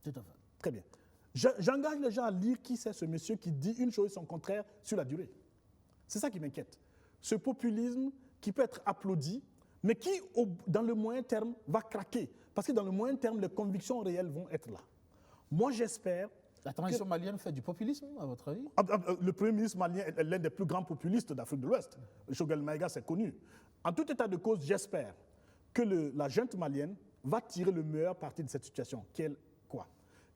Tout à fait. Très bien. J'engage les gens à lire qui c'est ce monsieur qui dit une chose et son contraire sur la durée. C'est ça qui m'inquiète. Ce populisme qui peut être applaudi, mais qui, dans le moyen terme, va craquer. Parce que dans le moyen terme, les convictions réelles vont être là. Moi, j'espère... La transition malienne fait du populisme, à votre avis? Le Premier ministre malien est l'un des plus grands populistes d'Afrique de l'Ouest. Choguel Maïga, c'est connu. En tout état de cause, j'espère que la junte malienne va tirer le meilleur parti de cette situation. Quoi?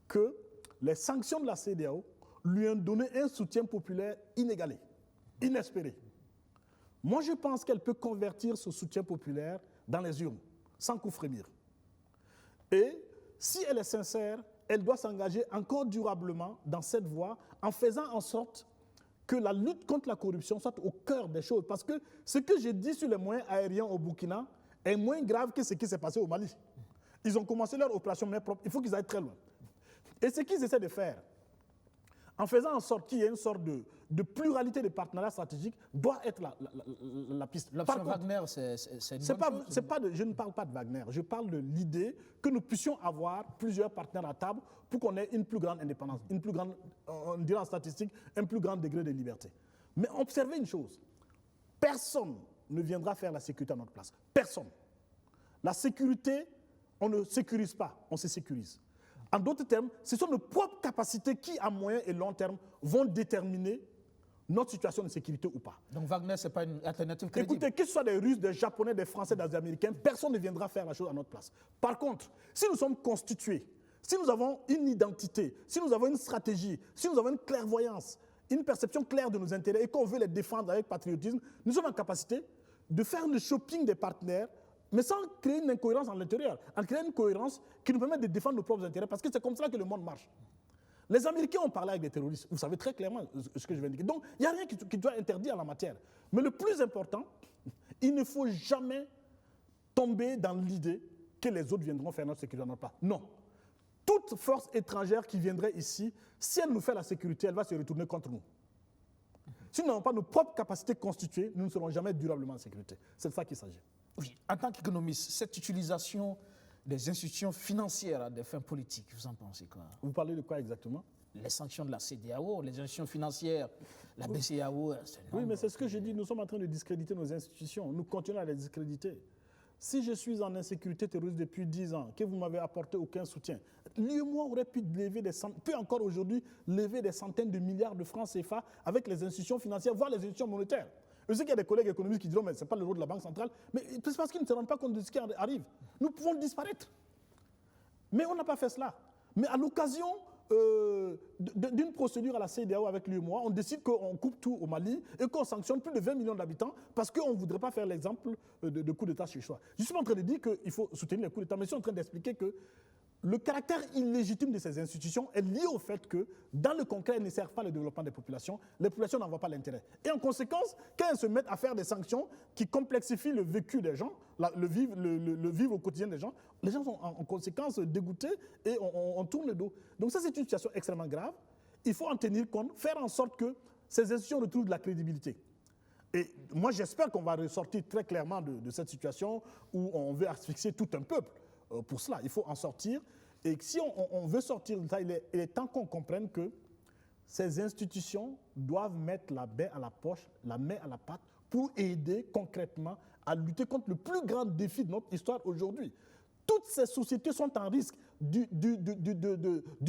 Que les sanctions de la CEDEAO lui ont donné un soutien populaire inégalé, inespéré. Moi, je pense qu'elle peut convertir ce soutien populaire dans les urnes, sans coup frémir. Et si elle est sincère, elle doit s'engager encore durablement dans cette voie en faisant en sorte que la lutte contre la corruption soit au cœur des choses. Parce que ce que j'ai dit sur les moyens aériens au Burkina est moins grave que ce qui s'est passé au Mali. Ils ont commencé leur opération main propre. Il faut qu'ils aillent très loin. Et ce qu'ils essaient de faire, en faisant en sorte qu'il y ait une sorte de pluralité de partenariats stratégiques, doit être la piste. L'option Wagner, c'est une bonne chose. Je ne parle pas de Wagner. Je parle de l'idée que nous puissions avoir plusieurs partenaires à table pour qu'on ait une plus grande indépendance, une plus grande, on dirait en statistique, un plus grand degré de liberté. Mais observez une chose. Personne ne viendra faire la sécurité à notre place. Personne. La sécurité, on ne sécurise pas, on se sécurise. En d'autres termes, ce sont nos propres capacités qui, à moyen et long terme, vont déterminer notre situation de sécurité ou pas. Donc Wagner, ce n'est pas une alternative crédible. Écoutez, que ce soit des Russes, des Japonais, des Français, des Américains, personne ne viendra faire la chose à notre place. Par contre, si nous sommes constitués, si nous avons une identité, si nous avons une stratégie, si nous avons une clairvoyance, une perception claire de nos intérêts et qu'on veut les défendre avec patriotisme, nous sommes en capacité de faire le shopping des partenaires, mais sans créer une incohérence à l'intérieur, en créant une cohérence qui nous permet de défendre nos propres intérêts, parce que c'est comme ça que le monde marche. Les Américains ont parlé avec des terroristes, vous savez très clairement ce que je viens de dire. Donc, il n'y a rien qui doit interdire en la matière. Mais le plus important, il ne faut jamais tomber dans l'idée que les autres viendront faire notre sécurité à notre place. Non. Toute force étrangère qui viendrait ici, si elle nous fait la sécurité, elle va se retourner contre nous. Si nous n'avons pas nos propres capacités constituées, nous ne serons jamais durablement en sécurité. C'est de ça qu'il s'agit. Oui, en tant qu'économiste, cette utilisation des institutions financières à des fins politiques, vous en pensez quoi? Vous parlez de quoi exactement? Les sanctions de la CEDEAO, les institutions financières, la BCEAO. Oui, mais c'est ce que j'ai dit, nous sommes en train de discréditer nos institutions. Nous continuons à les discréditer. Si je suis en insécurité terroriste depuis 10 ans, que vous m'avez apporté aucun soutien, l'UEMOA aurait pu lever peut encore aujourd'hui lever des centaines de milliards de francs CFA avec les institutions financières, voire les institutions monétaires. Je sais qu'il y a des collègues économistes qui diront mais ce n'est pas le rôle de la Banque centrale, mais c'est parce qu'ils ne se rendent pas compte de ce qui arrive. Nous pouvons disparaître. Mais on n'a pas fait cela. Mais à l'occasion d'une procédure à la CEDEAO avec l'UEMOA, on décide qu'on coupe tout au Mali et qu'on sanctionne plus de 20 millions d'habitants parce qu'on ne voudrait pas faire l'exemple de coup d'État chez soi. Je suis pas en train de dire qu'il faut soutenir les coups d'État, mais je suis en train d'expliquer que le caractère illégitime de ces institutions est lié au fait que, dans le concret, elles ne servent pas le développement des populations. Les populations n'en voient pas l'intérêt. Et en conséquence, quand elles se mettent à faire des sanctions qui complexifient le vécu des gens, le vivre au quotidien des gens sont en conséquence dégoûtés et on tourne le dos. Donc ça, c'est une situation extrêmement grave. Il faut en tenir compte, faire en sorte que ces institutions retrouvent de la crédibilité. Et moi, j'espère qu'on va ressortir très clairement de cette situation où on veut asphyxier tout un peuple. Pour cela, il faut en sortir. Et si on veut sortir de ça, il est temps qu'on comprenne que ces institutions doivent mettre la main à la poche, la main à la pâte, pour aider concrètement à lutter contre le plus grand défi de notre histoire aujourd'hui. Toutes ces sociétés sont en risque, du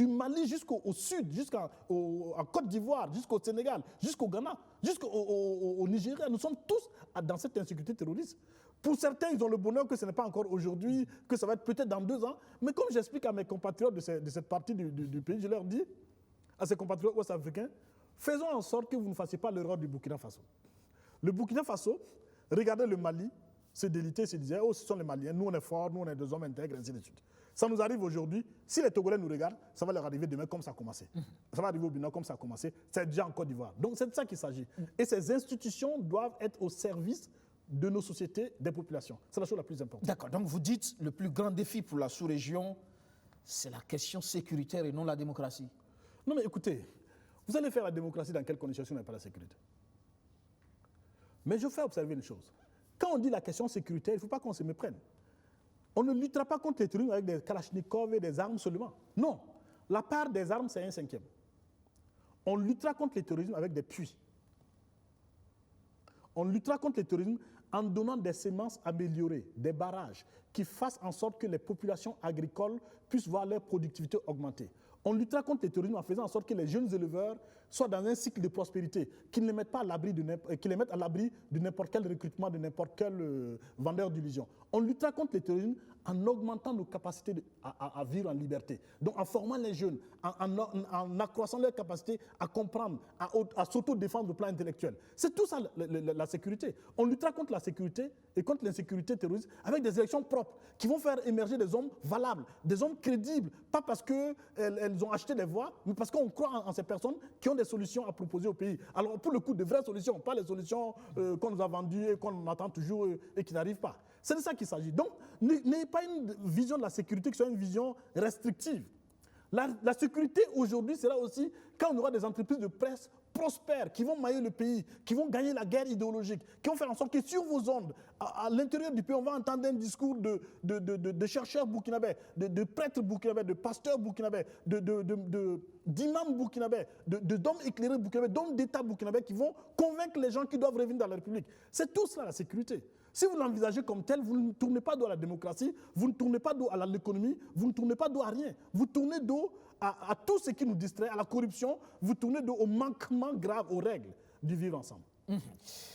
Mali jusqu'au sud, jusqu'en Côte d'Ivoire, jusqu'au Sénégal, jusqu'au Ghana, jusqu'au Nigeria. Nous sommes tous dans cette insécurité terroriste. Pour certains, ils ont le bonheur que ce n'est pas encore aujourd'hui, que ça va être peut-être dans 2 ans. Mais comme j'explique à mes compatriotes de cette partie du pays, je leur dis, à ces compatriotes ouest-africains, faisons en sorte que vous ne fassiez pas l'erreur du Burkina Faso. Le Burkina Faso, regardez le Mali, se déliter, se disait, oh, ce sont les Maliens, nous on est forts, nous on est des hommes intègres, ainsi de suite. Ça nous arrive aujourd'hui. Si les Togolais nous regardent, ça va leur arriver demain comme ça a commencé. Ça va arriver au Bénin comme ça a commencé. C'est déjà en Côte d'Ivoire. Donc c'est de ça qu'il s'agit. Et ces institutions doivent être au service de nos sociétés, des populations. C'est la chose la plus importante. D'accord. Donc vous dites le plus grand défi pour la sous-région, c'est la question sécuritaire et non la démocratie. Non mais écoutez, vous allez faire la démocratie dans quelles conditions si vous n'avez pas la sécurité? Mais je fais observer une chose. Quand on dit la question sécuritaire, il ne faut pas qu'on se méprenne. On ne luttera pas contre les terroristes avec des kalachnikovs et des armes seulement. Non. La part des armes, c'est 1/5. On luttera contre les terrorismes avec des puits. On luttera contre les terrorismes en donnant des semences améliorées, des barrages, qui fassent en sorte que les populations agricoles puissent voir leur productivité augmenter. On luttera contre les terrorismes en faisant en sorte que les jeunes éleveurs soient dans un cycle de prospérité, qu'ils les mettent pas à l'abri qu'ils les mettent à l'abri de n'importe quel recrutement, de n'importe quel vendeur d'illusions. On luttera contre le terrorisme en augmentant nos capacités à vivre en liberté. Donc en formant les jeunes, en accroissant leur capacité à comprendre, à s'auto-défendre au plan intellectuel. C'est tout ça la sécurité. On luttera contre la sécurité et contre l'insécurité terroriste avec des élections propres qui vont faire émerger des hommes valables, des hommes crédibles, pas parce qu'elles ont acheté des voix, mais parce qu'on croit en ces personnes qui ont des solutions à proposer au pays. Alors pour le coup, de vraies solutions, pas les solutions qu'on nous a vendues et qu'on attend toujours et qui n'arrivent pas. C'est de ça qu'il s'agit. Donc, n'ayez pas une vision de la sécurité qui soit une vision restrictive. La sécurité aujourd'hui sera aussi quand on aura des entreprises de presse prospères qui vont mailler le pays, qui vont gagner la guerre idéologique, qui vont faire en sorte que sur vos ondes, à l'intérieur du pays, on va entendre un discours de chercheurs burkinabés, de prêtres burkinabés, de pasteurs burkinabés, d'imams burkinabés, d'hommes éclairés burkinabés, d'hommes d'État burkinabés qui vont convaincre les gens qui doivent revenir dans la République. C'est tout cela la sécurité. Si vous l'envisagez comme tel, vous ne tournez pas dos à la démocratie, vous ne tournez pas dos à l'économie, vous ne tournez pas dos à rien. Vous tournez dos à tout ce qui nous distrait, à la corruption, vous tournez dos aux manquements graves aux règles du vivre ensemble.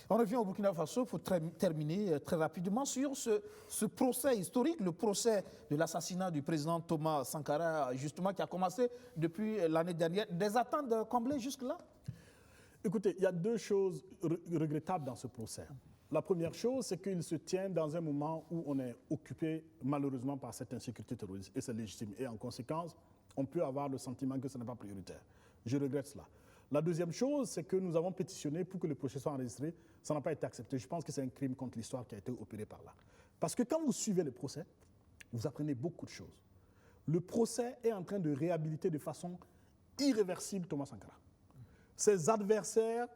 On revient au Burkina Faso pour terminer très rapidement sur ce procès historique, le procès de l'assassinat du président Thomas Sankara, justement, qui a commencé depuis l'année dernière. Des attentes comblées jusque-là? Écoutez, il y a deux choses regrettables dans ce procès. La première chose, c'est qu'il se tient dans un moment où on est occupé malheureusement par cette insécurité terroriste, et c'est légitime. Et en conséquence, on peut avoir le sentiment que ce n'est pas prioritaire. Je regrette cela. La deuxième chose, c'est que nous avons pétitionné pour que le procès soit enregistré. Ça n'a pas été accepté. Je pense que c'est un crime contre l'histoire qui a été opéré par là. Parce que quand vous suivez le procès, vous apprenez beaucoup de choses. Le procès est en train de réhabiliter de façon irréversible Thomas Sankara. Ses adversaires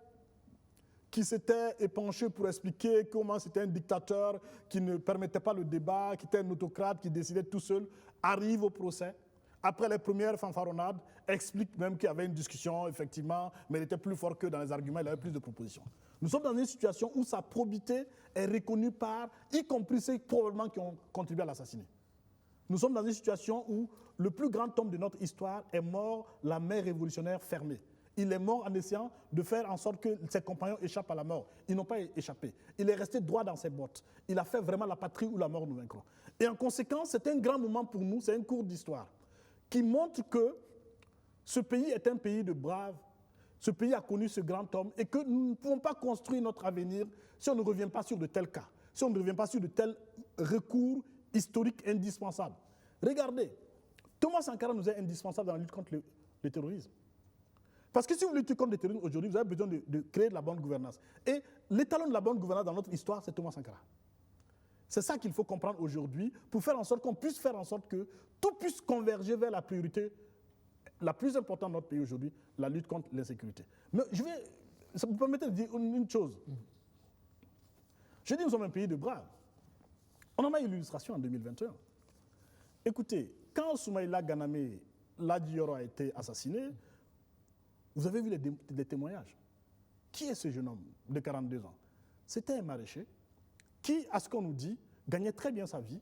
qui s'était épanché pour expliquer comment c'était un dictateur qui ne permettait pas le débat, qui était un autocrate, qui décidait tout seul, arrive au procès. Après les premières fanfaronnades, explique même qu'il y avait une discussion, effectivement, mais il était plus fort que dans les arguments, il avait plus de propositions. Nous sommes dans une situation où sa probité est reconnue par, y compris ceux probablement qui ont contribué à l'assassiner. Nous sommes dans une situation où le plus grand homme de notre histoire est mort la main révolutionnaire fermée. Il est mort en essayant de faire en sorte que ses compagnons échappent à la mort. Ils n'ont pas échappé. Il est resté droit dans ses bottes. Il a fait vraiment la patrie où la mort nous vaincra. Et en conséquence, c'est un grand moment pour nous, c'est un cours d'histoire qui montre que ce pays est un pays de braves. Ce pays a connu ce grand homme et que nous ne pouvons pas construire notre avenir si on ne revient pas sur de tels cas, si on ne revient pas sur de tels recours historiques indispensables. Regardez, Thomas Sankara nous est indispensable dans la lutte contre le terrorisme. Parce que si vous luttez contre le terrorisme aujourd'hui, vous avez besoin de créer de la bonne gouvernance. Et l'étalon de la bonne gouvernance dans notre histoire, c'est Thomas Sankara. C'est ça qu'il faut comprendre aujourd'hui pour faire en sorte qu'on puisse faire en sorte que tout puisse converger vers la priorité la plus importante de notre pays aujourd'hui, la lutte contre l'insécurité. Mais ça me permet de dire une chose. Je dis, nous sommes un pays de braves. On en a eu l'illustration en 2021. Écoutez, quand Soumaïla Ganame Ladioro a été assassiné, vous avez vu les témoignages. Qui est ce jeune homme de 42 ans? C'était un maraîcher qui, à ce qu'on nous dit, gagnait très bien sa vie,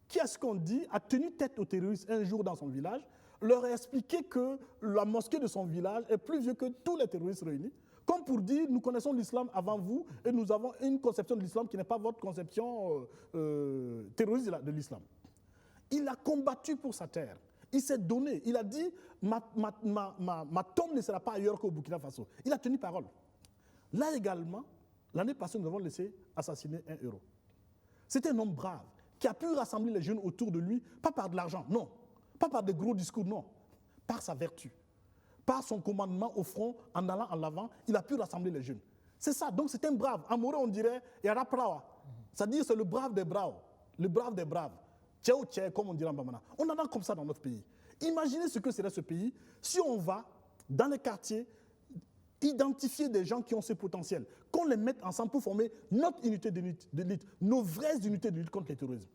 qui, à ce qu'on dit, a tenu tête aux terroristes un jour dans son village, leur a expliqué que la mosquée de son village est plus vieux que tous les terroristes réunis, comme pour dire, nous connaissons l'islam avant vous et nous avons une conception de l'islam qui n'est pas votre conception terroriste de l'islam. Il a combattu pour sa terre. Il s'est donné. Il a dit, ma tombe ne sera pas ailleurs qu'au Burkina Faso. Il a tenu parole. Là également, l'année passée, nous avons laissé assassiner un héros. C'était un homme brave qui a pu rassembler les jeunes autour de lui, pas par de l'argent, non. Pas par des gros discours, non. Par sa vertu. Par son commandement au front, en allant en l'avant, il a pu rassembler les jeunes. C'est ça, donc c'est un brave. En Moré, on dirait, Yaraprawa. C'est-à-dire, c'est le brave des braves. Le brave des braves. Tchéo tché, comme on dirait en Bamana. On en a comme ça dans notre pays. Imaginez ce que serait ce pays si on va dans les quartiers identifier des gens qui ont ce potentiel, qu'on les mette ensemble pour former notre unité de lutte, nos vraies unités de lutte contre le terrorisme.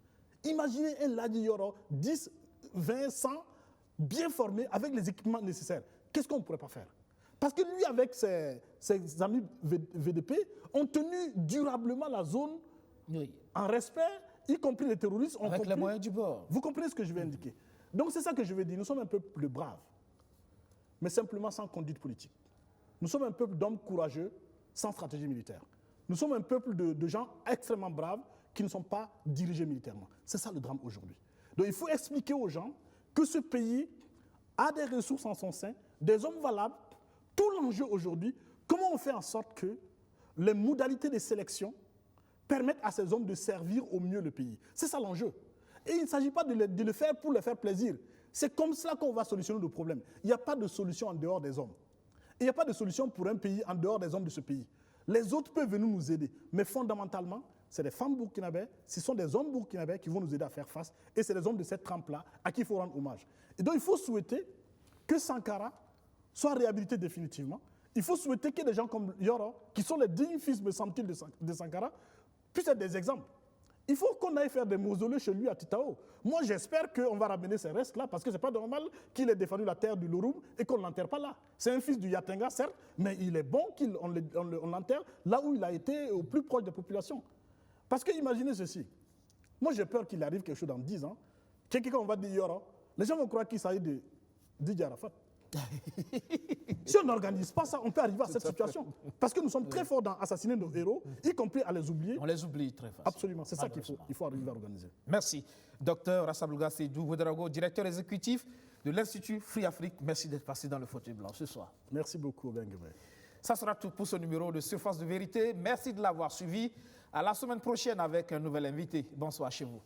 Imaginez un Ladi Yoro, 10, 20, 100, bien formés, avec les équipements nécessaires. Qu'est-ce qu'on ne pourrait pas faire? Parce que lui, avec ses amis VDP, ont tenu durablement la zone en respect, y compris les terroristes. Avec les moyens du bord. Vous comprenez ce que je vais indiquer? Donc c'est ça que je veux dire. Nous sommes un peuple brave, mais simplement sans conduite politique. Nous sommes un peuple d'hommes courageux, sans stratégie militaire. Nous sommes un peuple de gens extrêmement braves qui ne sont pas dirigés militairement. C'est ça le drame aujourd'hui. Donc il faut expliquer aux gens que ce pays a des ressources en son sein, des hommes valables. Tout l'enjeu aujourd'hui, comment on fait en sorte que les modalités de sélection permettent à ces hommes de servir au mieux le pays. C'est ça l'enjeu. Et il ne s'agit pas de le faire pour leur faire plaisir. C'est comme cela qu'on va solutionner le problème. Il n'y a pas de solution en dehors des hommes. Il n'y a pas de solution pour un pays en dehors des hommes de ce pays. Les autres peuvent venir nous aider. Mais fondamentalement, c'est des femmes burkinabés, ce sont des hommes burkinabés qui vont nous aider à faire face. Et c'est des hommes de cette trempe-là à qui il faut rendre hommage. Et donc il faut souhaiter que Sankara soit réhabilité définitivement. Il faut souhaiter que des gens comme Yoro, qui sont les dignes fils, me semble-t-il, de Sankara, puissent être des exemples. Il faut qu'on aille faire des mausolées chez lui à Titao. Moi, j'espère qu'on va ramener ces restes-là, parce que ce n'est pas normal qu'il ait défendu la terre du Lorum et qu'on ne l'enterre pas là. C'est un fils du Yatenga, certes, mais il est bon qu'on l'enterre là où il a été au plus proche des populations. Parce que imaginez ceci. Moi, j'ai peur qu'il arrive quelque chose dans 10 ans. Quelqu'un, on va dire Yoro, les gens vont croire qu'il s'agit de Didier Arafat. Si on n'organise pas ça, on peut arriver à cette situation. Parce que nous sommes très forts dans assassiner nos héros, y compris à les oublier. On les oublie très facilement. Absolument, c'est ça qu'il faut arriver à organiser. Merci. Docteur Rassablouga Seydou Ouedraogo, directeur exécutif de l'Institut Free Afrique. Merci d'être passé dans le fauteuil blanc ce soir. Merci beaucoup, Benguebé. Ça sera tout pour ce numéro de Surface de vérité. Merci de l'avoir suivi. À la semaine prochaine avec un nouvel invité. Bonsoir chez vous.